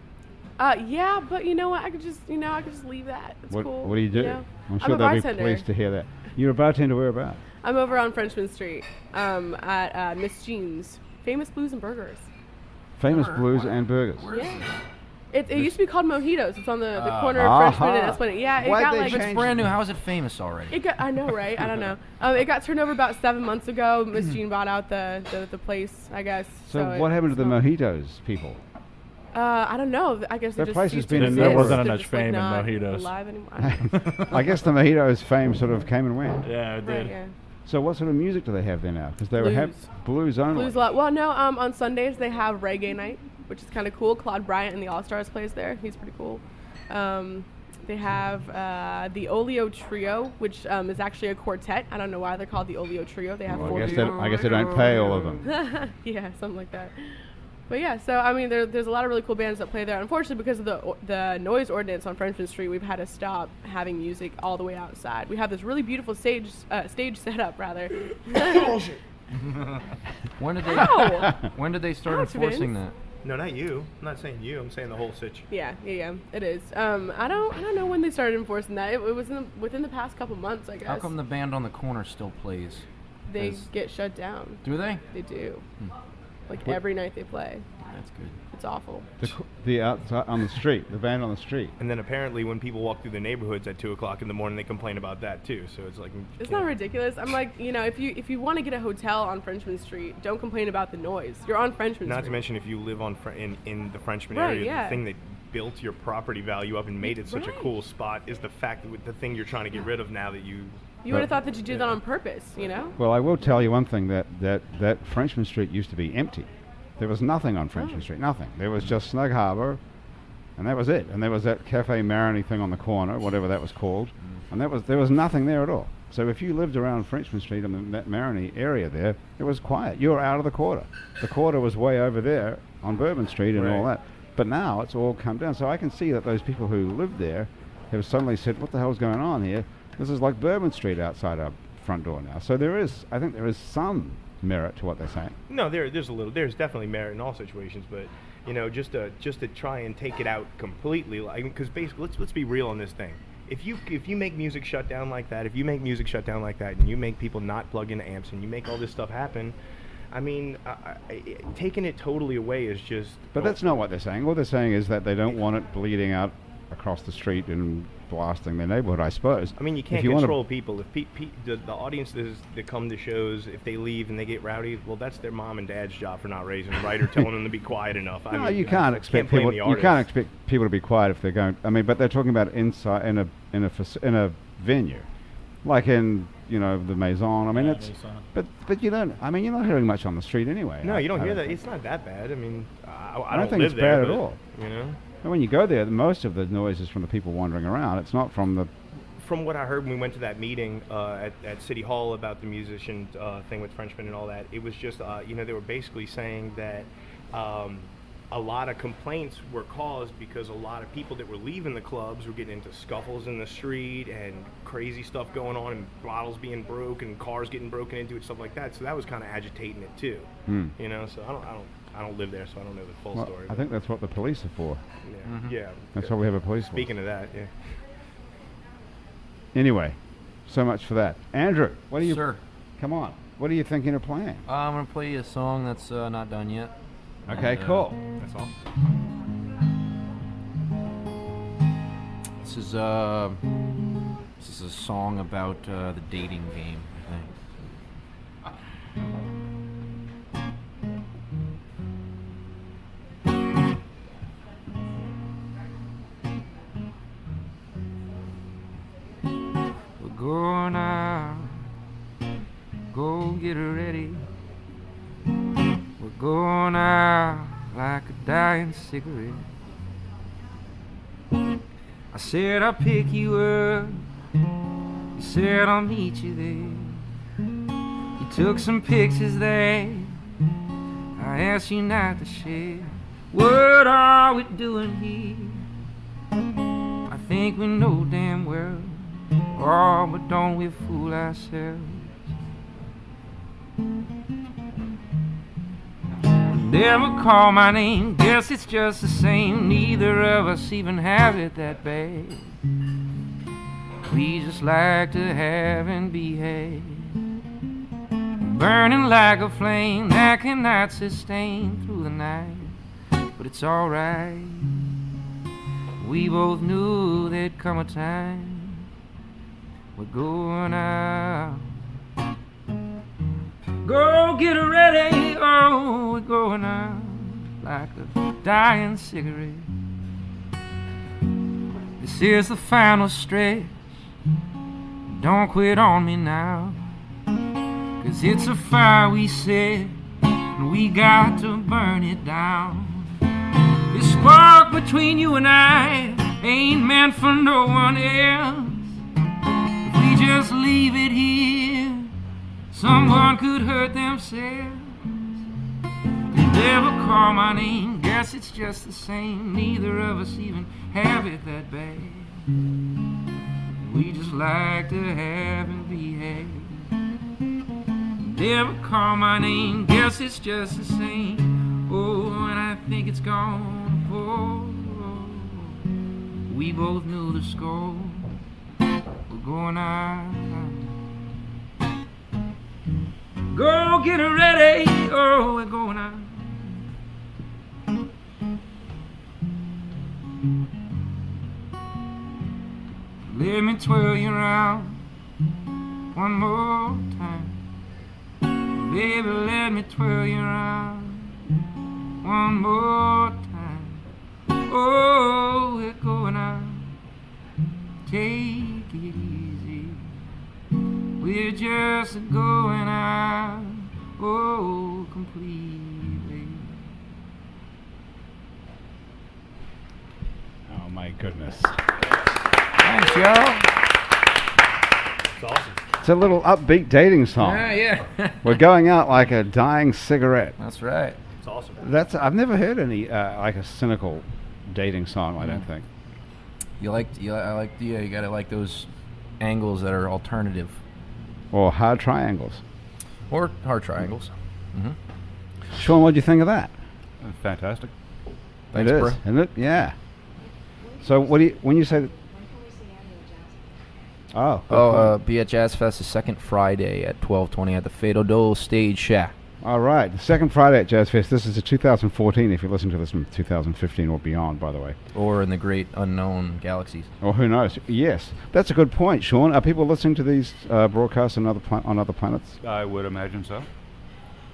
S2: Yeah, but you know what? I could just leave that. It's
S1: What
S2: cool.
S1: do you do?
S2: know?
S1: I'm
S2: I'm
S1: sure
S2: a
S1: they'll be
S2: bartender.
S1: pleased to hear that. You're a bartender whereabouts?
S2: I'm over on Frenchman Street at Miss Jean's, famous blues and burgers.
S1: Famous blues and burgers.
S2: Yeah. It used to be called Mojitos. It's on the corner of
S1: Aha.
S2: Frenchman and Esplanade. Yeah, it
S1: Why'd
S2: got
S1: they
S2: like
S1: change
S7: It's brand new. How is it famous already?
S2: it got. I know, right? I don't know. It got turned over about 7 months ago. Miss Jean bought out the place, I guess.
S1: So what happened to the mojitos people?
S2: I don't know. I guess
S1: That
S2: they just
S1: place has
S2: ceased
S1: been
S2: to
S1: in
S2: exist.
S1: there wasn't
S2: They're
S4: enough
S2: just,
S4: fame in
S2: not
S4: mojitos.
S2: alive anymore. I don't know.
S1: I guess the mojitos fame sort of came and went.
S4: Yeah, it did.
S2: Right, yeah.
S1: So what sort of music do they have there now? Because they were blues only.
S2: Blues a lot. Well, no. On Sundays they have reggae night, which is kind of cool. Claude Bryant and the All Stars plays there. He's pretty cool. They have the Oleo Trio, which is actually a quartet. I don't know why they're called the Oleo Trio. They have
S1: Well,
S2: four
S1: I
S2: people.
S1: guess they don't pay all of them.
S2: Yeah, something like that. But yeah, so I mean, there's a lot of really cool bands that play there. Unfortunately, because of the noise ordinance on Frenchman Street, we've had to stop having music all the way outside. We have this really beautiful stage setup, rather.
S7: When did they?
S2: Ow!
S7: When did they start
S2: Ouch,
S7: enforcing
S2: Vince.
S7: that?
S5: No, not you. I'm not saying you. I'm saying the whole situation.
S2: Yeah, it is. I don't know when they started enforcing that. It was within the past couple months, I guess.
S7: How come the band on the corner still plays?
S2: They
S7: is-
S2: get shut down?
S7: Do they?
S2: They do. like every night they play.
S7: That's good.
S2: It's awful.
S1: The outside on the street, the band on the street.
S5: And then apparently when people walk through the neighborhoods at 2 o'clock in the morning, they complain about that too. So it's like,
S2: Isn't that ridiculous? I'm like, if you want to get a hotel on Frenchman Street, don't complain about the noise. You're on Frenchman Street.
S5: Not to mention if you live on in the Frenchman
S2: Right,
S5: area,
S2: yeah.
S5: the thing that built your property value up and made it such a cool spot is the fact that the thing you're trying to get rid of now that you.
S2: You would have thought that you did that on purpose, you know?
S1: Well, I will tell you one thing, that Frenchman Street used to be empty. There was nothing on Frenchman Street, nothing. There was just Snug Harbor, and that was it. And there was that Cafe Marigny thing on the corner, whatever that was called, and there was nothing there at all. So if you lived around Frenchman Street in that Marigny area there, it was quiet. You were out of the quarter. The quarter was way over there on Bourbon Street and all that. But now it's all come down. So I can see that those people who lived there have suddenly said, what the hell's going on here? This is like Bourbon Street outside our front door now. So I think there is some merit to what they're saying.
S5: No, there's definitely merit in all situations, but just to try and take it out completely, because basically, let's be real on this thing. If you make music shut down like that, and you make people not plug in amps, and you make all this stuff happen, I mean, taking it totally away is just.
S1: But that's not what they're saying. What they're saying is that they don't want it bleeding out across the street and blasting their neighborhood, I suppose.
S5: I mean, you can't control people. If the audiences that come to shows, if they leave and they get rowdy, well, that's their mom and dad's job for not raising them right or telling them to be quiet enough.
S1: No, you can't expect people. You can't expect people to be quiet if they're going. I mean, but they're talking about inside in a venue, like in the Maison. I mean, it's.
S4: Maison.
S1: But you don't. I mean, you're not hearing much on the street anyway.
S5: No, you don't hear that. It's not that bad. I mean, I don't
S1: think
S5: live
S1: it's
S5: there,
S1: bad at all. And when you go there, most of the noise is from the people wandering around. It's not from the.
S5: From what I heard when we went to that meeting at City Hall about the musician thing with Frenchmen and all that, it was just, they were basically saying that a lot of complaints were caused because a lot of people that were leaving the clubs were getting into scuffles in the street and crazy stuff going on and bottles being broken and cars getting broken into and stuff like that. So that was kind of agitating it too. So I don't live there, so I don't know the full story.
S1: I think that's what the police are for.
S5: Yeah.
S1: That's why we have a police force.
S5: Speaking of that, yeah.
S1: Anyway, so much for that. Andrew, what are you?
S7: Sir.
S1: Come on. What are you thinking of playing?
S7: I'm gonna play you a song that's not done yet.
S1: Okay, cool.
S5: That's all.
S7: This is a song about the dating game, I think. We're going out, go get ready. We're going out like a dying cigarette. I said I'll pick you up, you said I'll meet you there. You took some pictures there, I asked you not to share. What are we doing here? I think we know damn well. Oh, but don't we fool ourselves? Never call my name, guess it's just the same. Neither of us even have it that bad. We just like to have and be had. Burning like a flame that cannot sustain through the night. But it's alright, we both knew there'd come a time. We're going out, go get ready, oh, we're going out like a dying cigarette. This is the final stretch, don't quit on me now. 'Cause it's a fire we set, and we got to burn it down. This spark between you and I ain't meant for no one else. If we just leave it here, someone could hurt themselves. Never call my name, guess it's just the same. Neither of us even have it that bad. We just like to have and be had. Never call my name, guess it's just the same. Oh, and I think it's gonna pour. We both knew the score. We're going out. Go get ready, oh, we're going out let me twirl you around one more time. Baby, let me twirl you around one more time. Oh, we're going out. Take it easy. We're just going out. Oh, completely.
S1: Oh my goodness.
S7: Thanks, y'all.
S5: It's awesome.
S1: It's a little upbeat dating song.
S7: Yeah.
S1: We're going out like a dying cigarette.
S7: That's right.
S5: It's awesome.
S1: I've never heard any like a cynical dating song. I don't think.
S7: You gotta like those angles that are alternative.
S1: Or hard triangles.
S7: Or hard triangles.
S1: Sean, what do you think of that?
S6: Fantastic.
S7: Thanks,
S1: it is,
S7: bro.
S1: isn't it? Yeah. So what do you when you say?
S8: When can we see Andy at Jazz?
S1: Oh.
S7: Be at Jazz Fest the second Friday at 12:20 at the Fatal Dole Stage Shack.
S1: All right. The second Friday at Jazz Fest. This is a 2014. If you listen to this from 2015 or beyond, by the way.
S7: Or in the great unknown galaxies.
S1: Or who knows? Yes, that's a good point, Sean. Are people listening to these broadcasts on other planets?
S6: I would imagine so.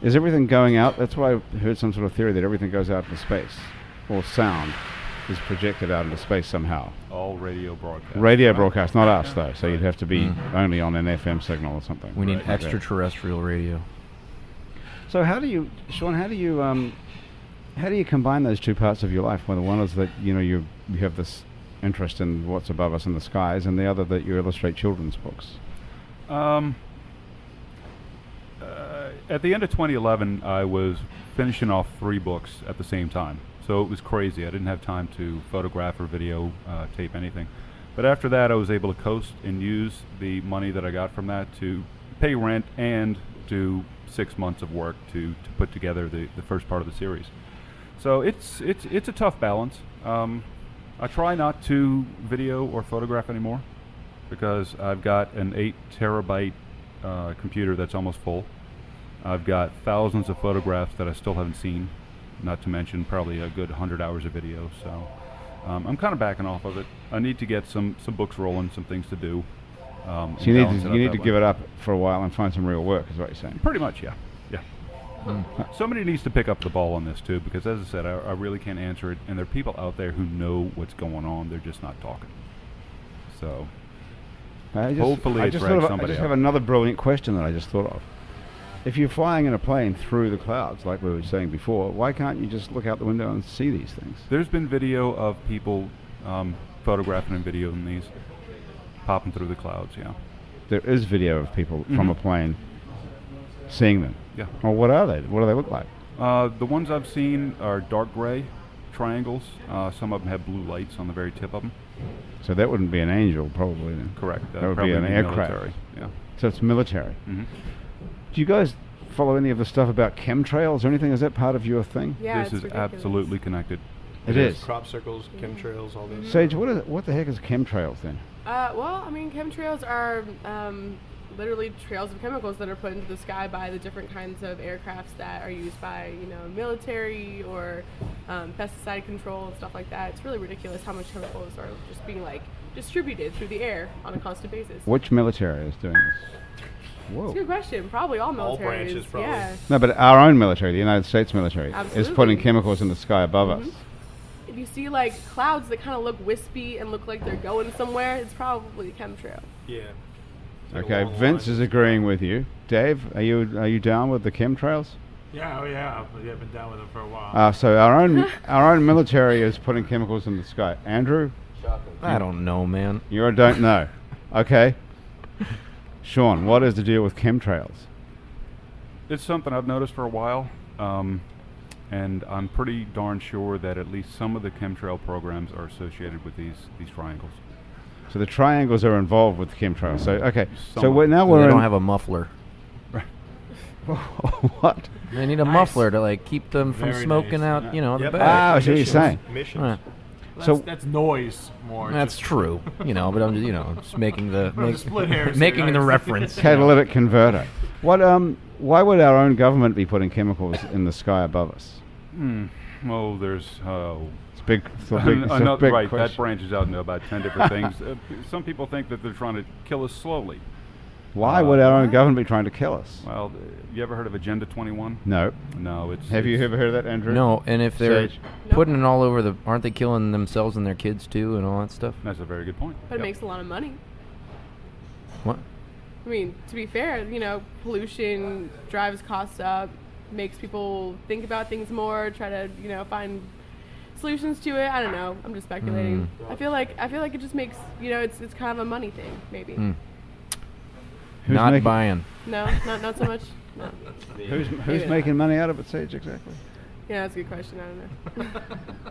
S1: Is everything going out? That's why I heard some sort of theory that everything goes out into space, or sound is projected out into space somehow.
S6: All radio broadcasts.
S1: Radio broadcast, not us though. So you'd have to be only on an FM signal or something.
S7: We need
S1: Like that.
S7: extraterrestrial radio.
S1: So how do you, Sean? How do you combine those two parts of your life? Well, the one is that you have this interest in what's above us in the skies, and the other that you illustrate children's books.
S6: At the end of 2011, I was finishing off 3 books at the same time. So it was crazy. I didn't have time to photograph or video tape anything. But after that, I was able to coast and use the money that I got from that to pay rent and do 6 months of work to put together the first part of the series. So it's a tough balance. I try not to video or photograph anymore because I've got an 8 terabyte computer that's almost full. I've got thousands of photographs that I still haven't seen, not to mention probably a good 100 hours of video. So I'm kind of backing off of it. I need to get some books rolling, some things to do.
S1: So you need to give it up for a while and find some real work, is what you're saying.
S6: Pretty much, yeah. Somebody needs to pick up the ball on this too, because as I said, I really can't answer it, and there are people out there who know what's going on. They're just not talking. So hopefully it drags somebody
S1: I just
S6: out.
S1: have another brilliant question that I just thought of. If you're flying in a plane through the clouds, like we were saying before, why can't you just look out the window and see these things?
S6: There's been video of people photographing and videoing these, popping through the clouds, yeah.
S1: There is video of people from a plane seeing them.
S6: Yeah.
S1: Well, what are they? What do they look like?
S6: The ones I've seen are dark gray triangles. Some of them have blue lights on the very tip of them.
S1: So that wouldn't be an angel, probably. Then.
S6: Correct.
S1: That would be
S6: probably
S1: an aircraft.
S6: military. Yeah.
S1: So it's military.
S6: Mm-hmm.
S1: Do you guys follow any of the stuff about chemtrails or anything? Is that part of your thing?
S2: Yeah,
S6: This
S2: it's
S6: is
S2: ridiculous.
S6: absolutely connected.
S1: It is.
S5: Crop circles, chemtrails, all those.
S1: Sage, what the heck is chemtrails then?
S2: Well, I mean, chemtrails are literally trails of chemicals that are put into the sky by the different kinds of aircrafts that are used by, military or pesticide control and stuff like that. It's really ridiculous how much chemicals are just being distributed through the air on a constant basis.
S1: Which military is doing this? Whoa.
S2: That's a good question. Probably all militaries.
S5: All branches, probably.
S2: Yeah.
S1: No, but our own military, the United States military, is
S2: Absolutely.
S1: putting chemicals in the sky above us.
S2: If you see clouds that kind of look wispy and look like they're going somewhere, it's probably a chemtrail.
S5: Yeah.
S1: Okay, Vince is agreeing with you. Dave, are you down with the chemtrails?
S4: Yeah, I've been down with them for a while.
S1: So our own military is putting chemicals in the sky. Andrew,
S7: I don't know, man.
S1: you don't know. Okay. Sean, what is the deal with chemtrails?
S6: It's something I've noticed for a while, and I'm pretty darn sure that at least some of the chemtrail programs are associated with these triangles.
S1: So the triangles are involved with chemtrails. So okay.
S6: Some
S1: So
S6: of
S1: we're
S6: them.
S1: now
S7: They
S1: we're
S7: don't
S1: in
S7: have a muffler.
S1: what?
S7: They need a muffler to keep them from
S4: Very
S7: smoking
S4: nice,
S7: out,
S4: yeah.
S7: in the
S5: Yep.
S7: back.
S1: Ah, I see what you're saying.
S5: Missions.
S7: Right.
S1: So
S4: That's noise more.
S7: That's
S4: just-
S7: true, but I'm just, just making
S4: split hairs
S7: making
S4: here,
S7: the
S4: right?
S7: reference.
S1: catalytic converter. What? Why would our own government be putting chemicals in the sky above us?
S6: Oh, there's
S1: It's big. It's a big, it's a
S6: another,
S1: big
S6: right.
S1: question.
S6: That branches out into about 10 different things. Some people think that they're trying to kill us slowly.
S1: Why would our own government be trying to kill us?
S6: Well, you ever heard of Agenda 21?
S1: No.
S6: No, it's.
S1: Have you ever heard of that, Andrew?
S9: No, and if they're
S1: Sage?
S9: putting it all over aren't they killing themselves and their kids too and all that stuff?
S6: That's a very good point.
S2: But it makes a lot of money.
S9: What?
S2: I mean, to be fair, pollution drives costs up, makes people think about things more, try to, find solutions to it. I don't know. I'm just speculating. I feel like it just makes, it's kind of a money thing, maybe.
S1: Who's
S9: Not
S1: making-
S9: buying.
S2: No, not so much. No.
S1: Who's making money out of it, Sage, exactly?
S2: Yeah, that's a good question. I don't know.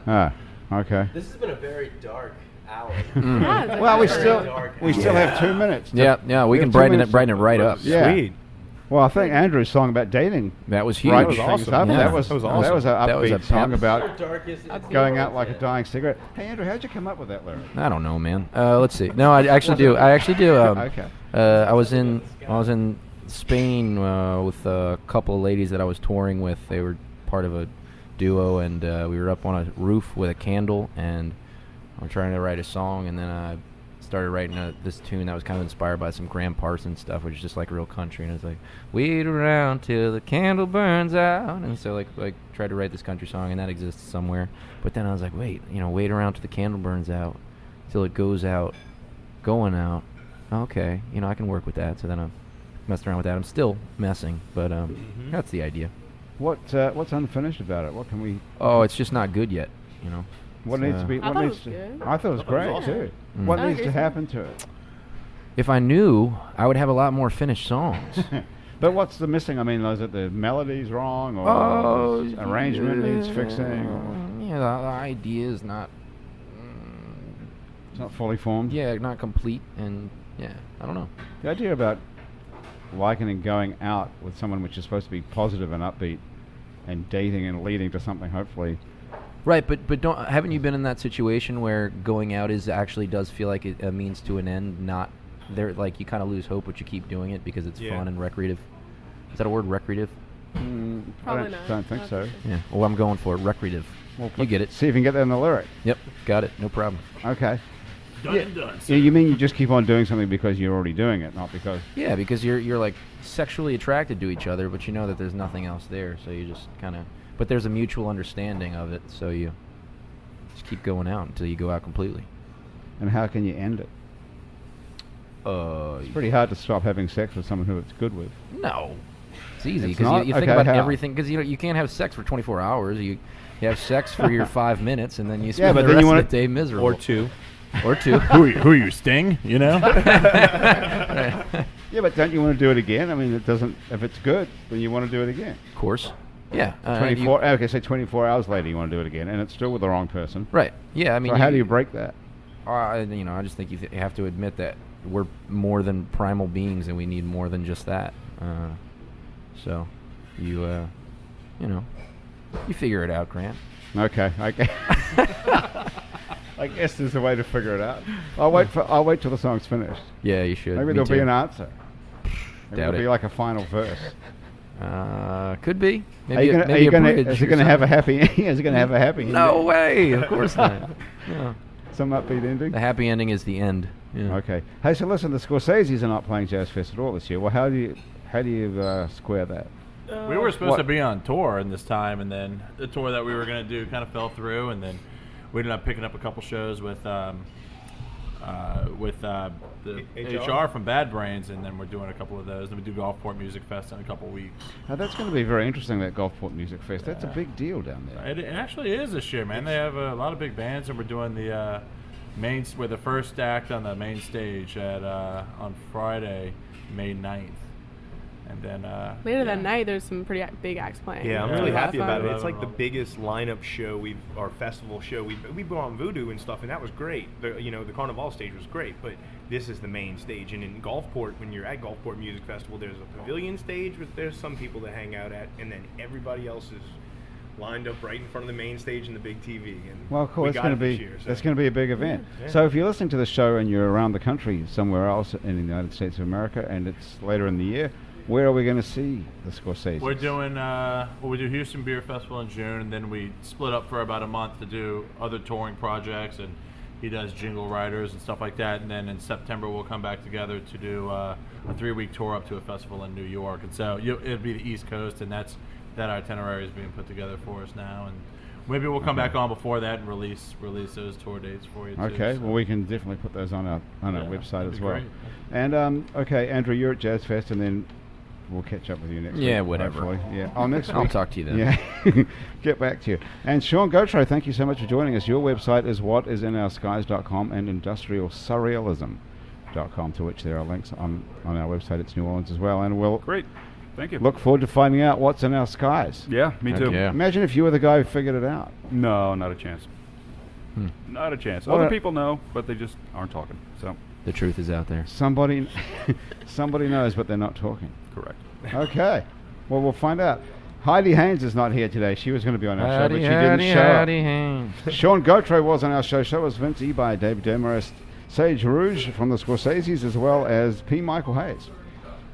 S1: Ah, okay.
S3: This has been a very dark hour.
S2: Yeah, it's
S1: Well, we
S2: very
S1: still
S3: dark
S1: have 2 minutes.
S9: Yeah, we
S1: have
S9: can
S1: 2
S9: brighten
S1: minutes.
S9: it right up.
S1: Yeah.
S5: Sweet.
S1: Well, I think Andrew's song about dating
S9: That was huge.
S1: brightened
S5: was
S1: things
S5: awesome.
S1: up.
S9: Yeah.
S1: That was
S5: That was
S1: That
S5: awesome.
S1: was an
S9: That was a
S1: upbeat song
S9: pep.
S1: about
S3: Darkest
S1: going out like a dying cigarette. Hey, Andrew, how'd you come up with that lyric?
S9: I don't know, man. Let's see. No, I actually do.
S1: Okay.
S9: I was in Spain with a couple of ladies that I was touring with. They were part of a duo, and we were up on a roof with a candle, and I'm trying to write a song, and then I started writing this tune that was kind of inspired by some Graham Parsons stuff, which is just like real country, and it's like, wait around till the candle burns out, and so like tried to write this country song, and that exists somewhere. But then I was like, wait around till the candle burns out, till it goes out, going out. Okay, I can work with that. So then I messed around with that. I'm still messing, but that's the idea.
S1: What's unfinished about it? What can we?
S9: Oh, it's just not good yet,
S1: What needs to be?
S2: I
S1: What
S2: thought it
S1: needs
S2: was
S1: to?
S2: good.
S1: I thought it was great
S5: awesome.
S1: too.
S9: Mm.
S1: What
S2: I
S1: needs to
S2: agree.
S1: happen to it?
S9: If I knew, I would have a lot more finished songs.
S1: But what's the missing? I mean, is it the melody's wrong, or is arrangement needs fixing, or
S9: Yeah, the idea is not.
S1: it's not fully formed?
S9: Yeah, not complete, and yeah, I don't know.
S1: The idea about liking and going out with someone which is supposed to be positive and upbeat, and dating and leading to something hopefully.
S9: Right, but haven't you been in that situation where going out actually does feel like a means to an end? Not there, like you kind of lose hope, but you keep doing it because it's
S5: Yeah.
S9: fun and recreative. Is that a word, recreative?
S2: Probably
S1: I
S2: not.
S1: don't think
S2: Not
S1: so.
S2: for sure.
S9: Yeah. Well, I'm going for it, recreative. You get it.
S1: See if you can get that in the lyric.
S9: Yep, got it. No problem.
S1: Okay.
S4: Done and done.
S1: Yeah, you mean you just keep on doing something because you're already doing it, not because.
S9: Yeah, because you're like sexually attracted to each other, but you know that there's nothing else there, so you just kind of. But there's a mutual understanding of it, so you just keep going out until you go out completely.
S1: And how can you end it? It's pretty hard to stop having sex with someone who it's good with.
S9: No, it's easy
S1: It's
S9: because
S1: not?
S9: you think
S1: Okay,
S9: about
S1: how?
S9: everything. Because you can't have sex for 24 hours. You have sex for your 5 minutes, and then you spend
S1: but
S9: the
S1: then
S9: rest
S1: you
S9: of
S1: wanna-
S9: the day miserable.
S4: Or two.
S9: Or two.
S4: Who are you, Sting? You know?
S1: Yeah, but don't you want to do it again? I mean, it doesn't. If it's good, then you want to do it again.
S9: Of course. Yeah.
S1: 24. Okay, say 24 hours later, you want to do it again, and it's still with the wrong person.
S9: Right. Yeah. I mean,
S1: So how do you break that?
S9: I just think you have to admit that we're more than primal beings, and we need more than just that. So, you figure it out, Grant.
S1: Okay. I guess there's a way to figure it out. I'll wait till the song's finished.
S9: Yeah, you should.
S1: Maybe
S9: Me
S1: there'll be
S9: too.
S1: an answer. Maybe
S9: Doubt
S1: there'll be
S9: it.
S1: like a final verse.
S9: Could be.
S1: Are
S9: Maybe
S1: you gonna,
S9: maybe a bridge
S1: is it
S9: or
S1: going to have a
S9: something.
S1: happy? Is it going to have a happy?
S9: No
S1: ending?
S9: way. Of course not. No.
S1: Some upbeat ending.
S9: The happy ending is the end. Yeah.
S1: Okay. Hey, so listen, the Scorseses are not playing Jazz Fest at all this year. Well, how do you square that?
S4: We were supposed
S1: What?
S4: to be on tour in this time, and then the tour that we were going to do kind of fell through, and then we ended up picking up a couple shows with the HR from Bad Brains, and then we're doing a couple of those. Then we do Gulfport Music Fest in a couple weeks.
S1: Now, that's going to be very interesting, that Gulfport Music Fest. That's a big deal down there.
S4: It actually is this year, man. They have a lot of big bands, and we're doing the we're the first act on the main stage on Friday, May 9th. And then
S2: Later that night, there's some pretty big acts playing.
S5: Yeah, I'm
S4: Yeah.
S5: really
S4: A lot
S5: happy
S2: of
S5: about
S2: fun.
S5: it. It's like the biggest lineup show our festival show. We go on Voodoo and stuff, and that was great. The Carnival stage was great, but this is the main stage. And in Gulfport, when you're at Gulfport Music Festival, there's a pavilion stage, which there's some people that hang out at, and then everybody else is lined up right in front of the main stage and the big TV. And
S1: Well, cool.
S5: we
S1: It's
S5: got
S1: going
S5: it
S1: to be
S5: this year, so.
S1: that's going to be a big event.
S5: Yeah.
S1: So if you're listening to the show and you're around the country somewhere else in the United States of America, and it's later in the year, where are we going to see the Scorseses?
S4: We're doing, we do Houston Beer Festival in June, and then we split up for about a month to do other touring projects, and he does jingle writers and stuff like that. And then in September, we'll come back together to do a 3-week tour up to a festival in New York. And so it'll be the East Coast, and that itinerary is being put together for us now. And maybe we'll come back on before that and release those tour dates for you.
S1: Okay,
S4: too, so.
S1: well, we can definitely put those on our website as well.
S4: Great.
S1: And okay, Andrew, you're at Jazz Fest, and then we'll catch up with you next week.
S9: Yeah, whatever.
S1: Hopefully. Yeah. Oh, next week.
S9: I'll talk to you then.
S1: Yeah. Get back to you. And Sean Gautreaux, thank you so much for joining us. Your website is whatisinOurskies.com and industrialsurrealism.com, to which there are links on our website. It's New Orleans as well. And we'll
S6: Great. Thank you.
S1: look forward to finding out what's in our skies.
S6: Yeah, me too.
S9: Yeah.
S1: Imagine if you were the guy who figured it out.
S6: No, not a chance. Not a chance.
S1: What
S6: Other
S1: a-
S6: people know, but they just aren't talking. So,
S9: The truth is out there.
S1: Somebody knows, but they're not talking.
S6: correct.
S1: Okay. Well, we'll find out. Heidi Haynes is not here today. She was going to be on our show, but she didn't show up.
S9: Haynes.
S1: Sean Gautreaux was on our show. So was Vince Eby, David Demarest, Sage Rouge from the Scorseses, as well as P. Michael Hayes.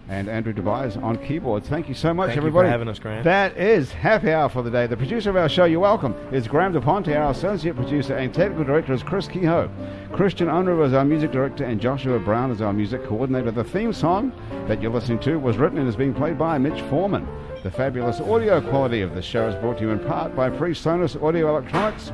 S1: And Andrew Duhon is on keyboards. Thank you so much,
S5: Thank you
S1: everybody.
S5: for having us, Grant.
S1: That is Happy Hour for the day. The producer of our show, you're welcome, is Graham DePonte. Our associate producer and technical director is Chris Kehoe. Christian Unruh is our music director, and Joshua Brown is our music coordinator. The theme song that you're listening to was written and is being played by Mitch Foreman. The fabulous audio quality of the show is brought to you in part by PreSonus Audio Electronics.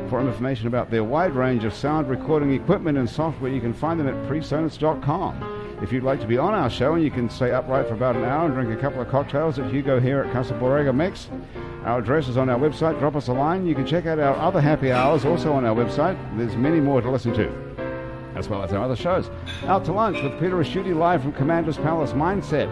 S1: For information about their wide range of sound recording equipment and software, you can find them at presonus.com. If you'd like to be on our show and you can stay upright for about an hour and drink a couple of cocktails that Hugo here at Casa Borrega makes, our address is on our website. Drop us a line. You can check out our other happy hours also on our website. There's many more to listen to, as well as our other shows. Out to Lunch with Peter Raschuti live from Commander's Palace Mindset,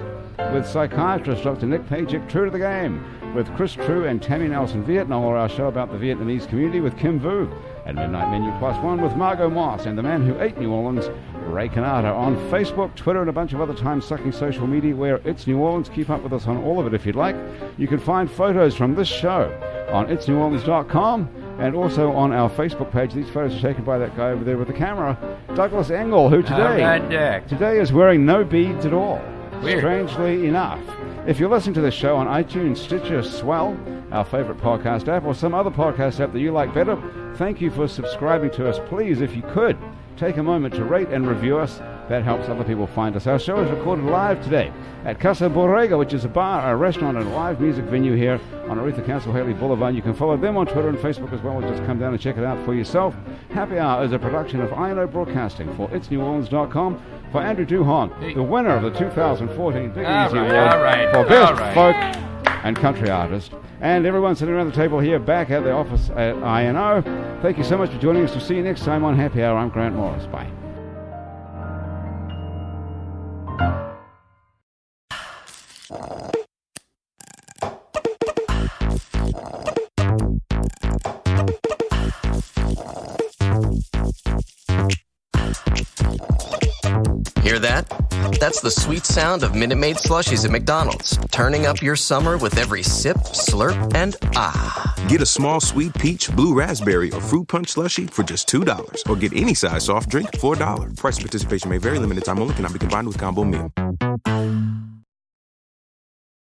S1: with psychiatrist Dr. Nick Pajic, True to the Game, with Chris True and Tammy Nelson Vietnam, or our show about the Vietnamese community with Kim Vu, and Midnight Menu +1 with Margot Moss and the man who ate New Orleans, Ray Canada, on Facebook, Twitter, and a bunch of other time-sucking social media where it's New Orleans. Keep up with us on all of it if you'd like. You can find photos from this show on itsneworleans.com and also on our Facebook page. These photos are taken by that guy over there with the camera, Douglas Engel, who today is wearing no beads at all.
S9: Weird.
S1: Strangely enough. If you're listening to this show on iTunes, Stitcher, Swell, our favorite podcast app, or some other podcast app that you like better, thank you for subscribing to us. Please, if you could, take a moment to rate and review us. That helps other people find us. Our show is recorded live today at Casa Borrega, which is a bar, a restaurant, and a live music venue here on Aretha Castle Haley Boulevard. You can follow them on Twitter and Facebook as well, or just come down and check it out for yourself. Happy Hour is a production of INO Broadcasting for itsneworleans.com. For Andrew Duhon, the winner of the 2014 Big Easy Award for Best Folk and Country Artist. And everyone sitting around the table here back at the office at INO. Thank you so much for joining us. We'll see you next time on Happy Hour. I'm Grant Morris. Bye.
S10: Hear that? That's the sweet sound of Minute Maid slushies at McDonald's, turning up your summer with every sip, slurp, and ah.
S11: Get a small sweet peach, blue raspberry, or fruit punch slushie for just $2. Or get any size soft drink for $1. Price and participation may vary. Limited time only. Cannot be combined with combo meal.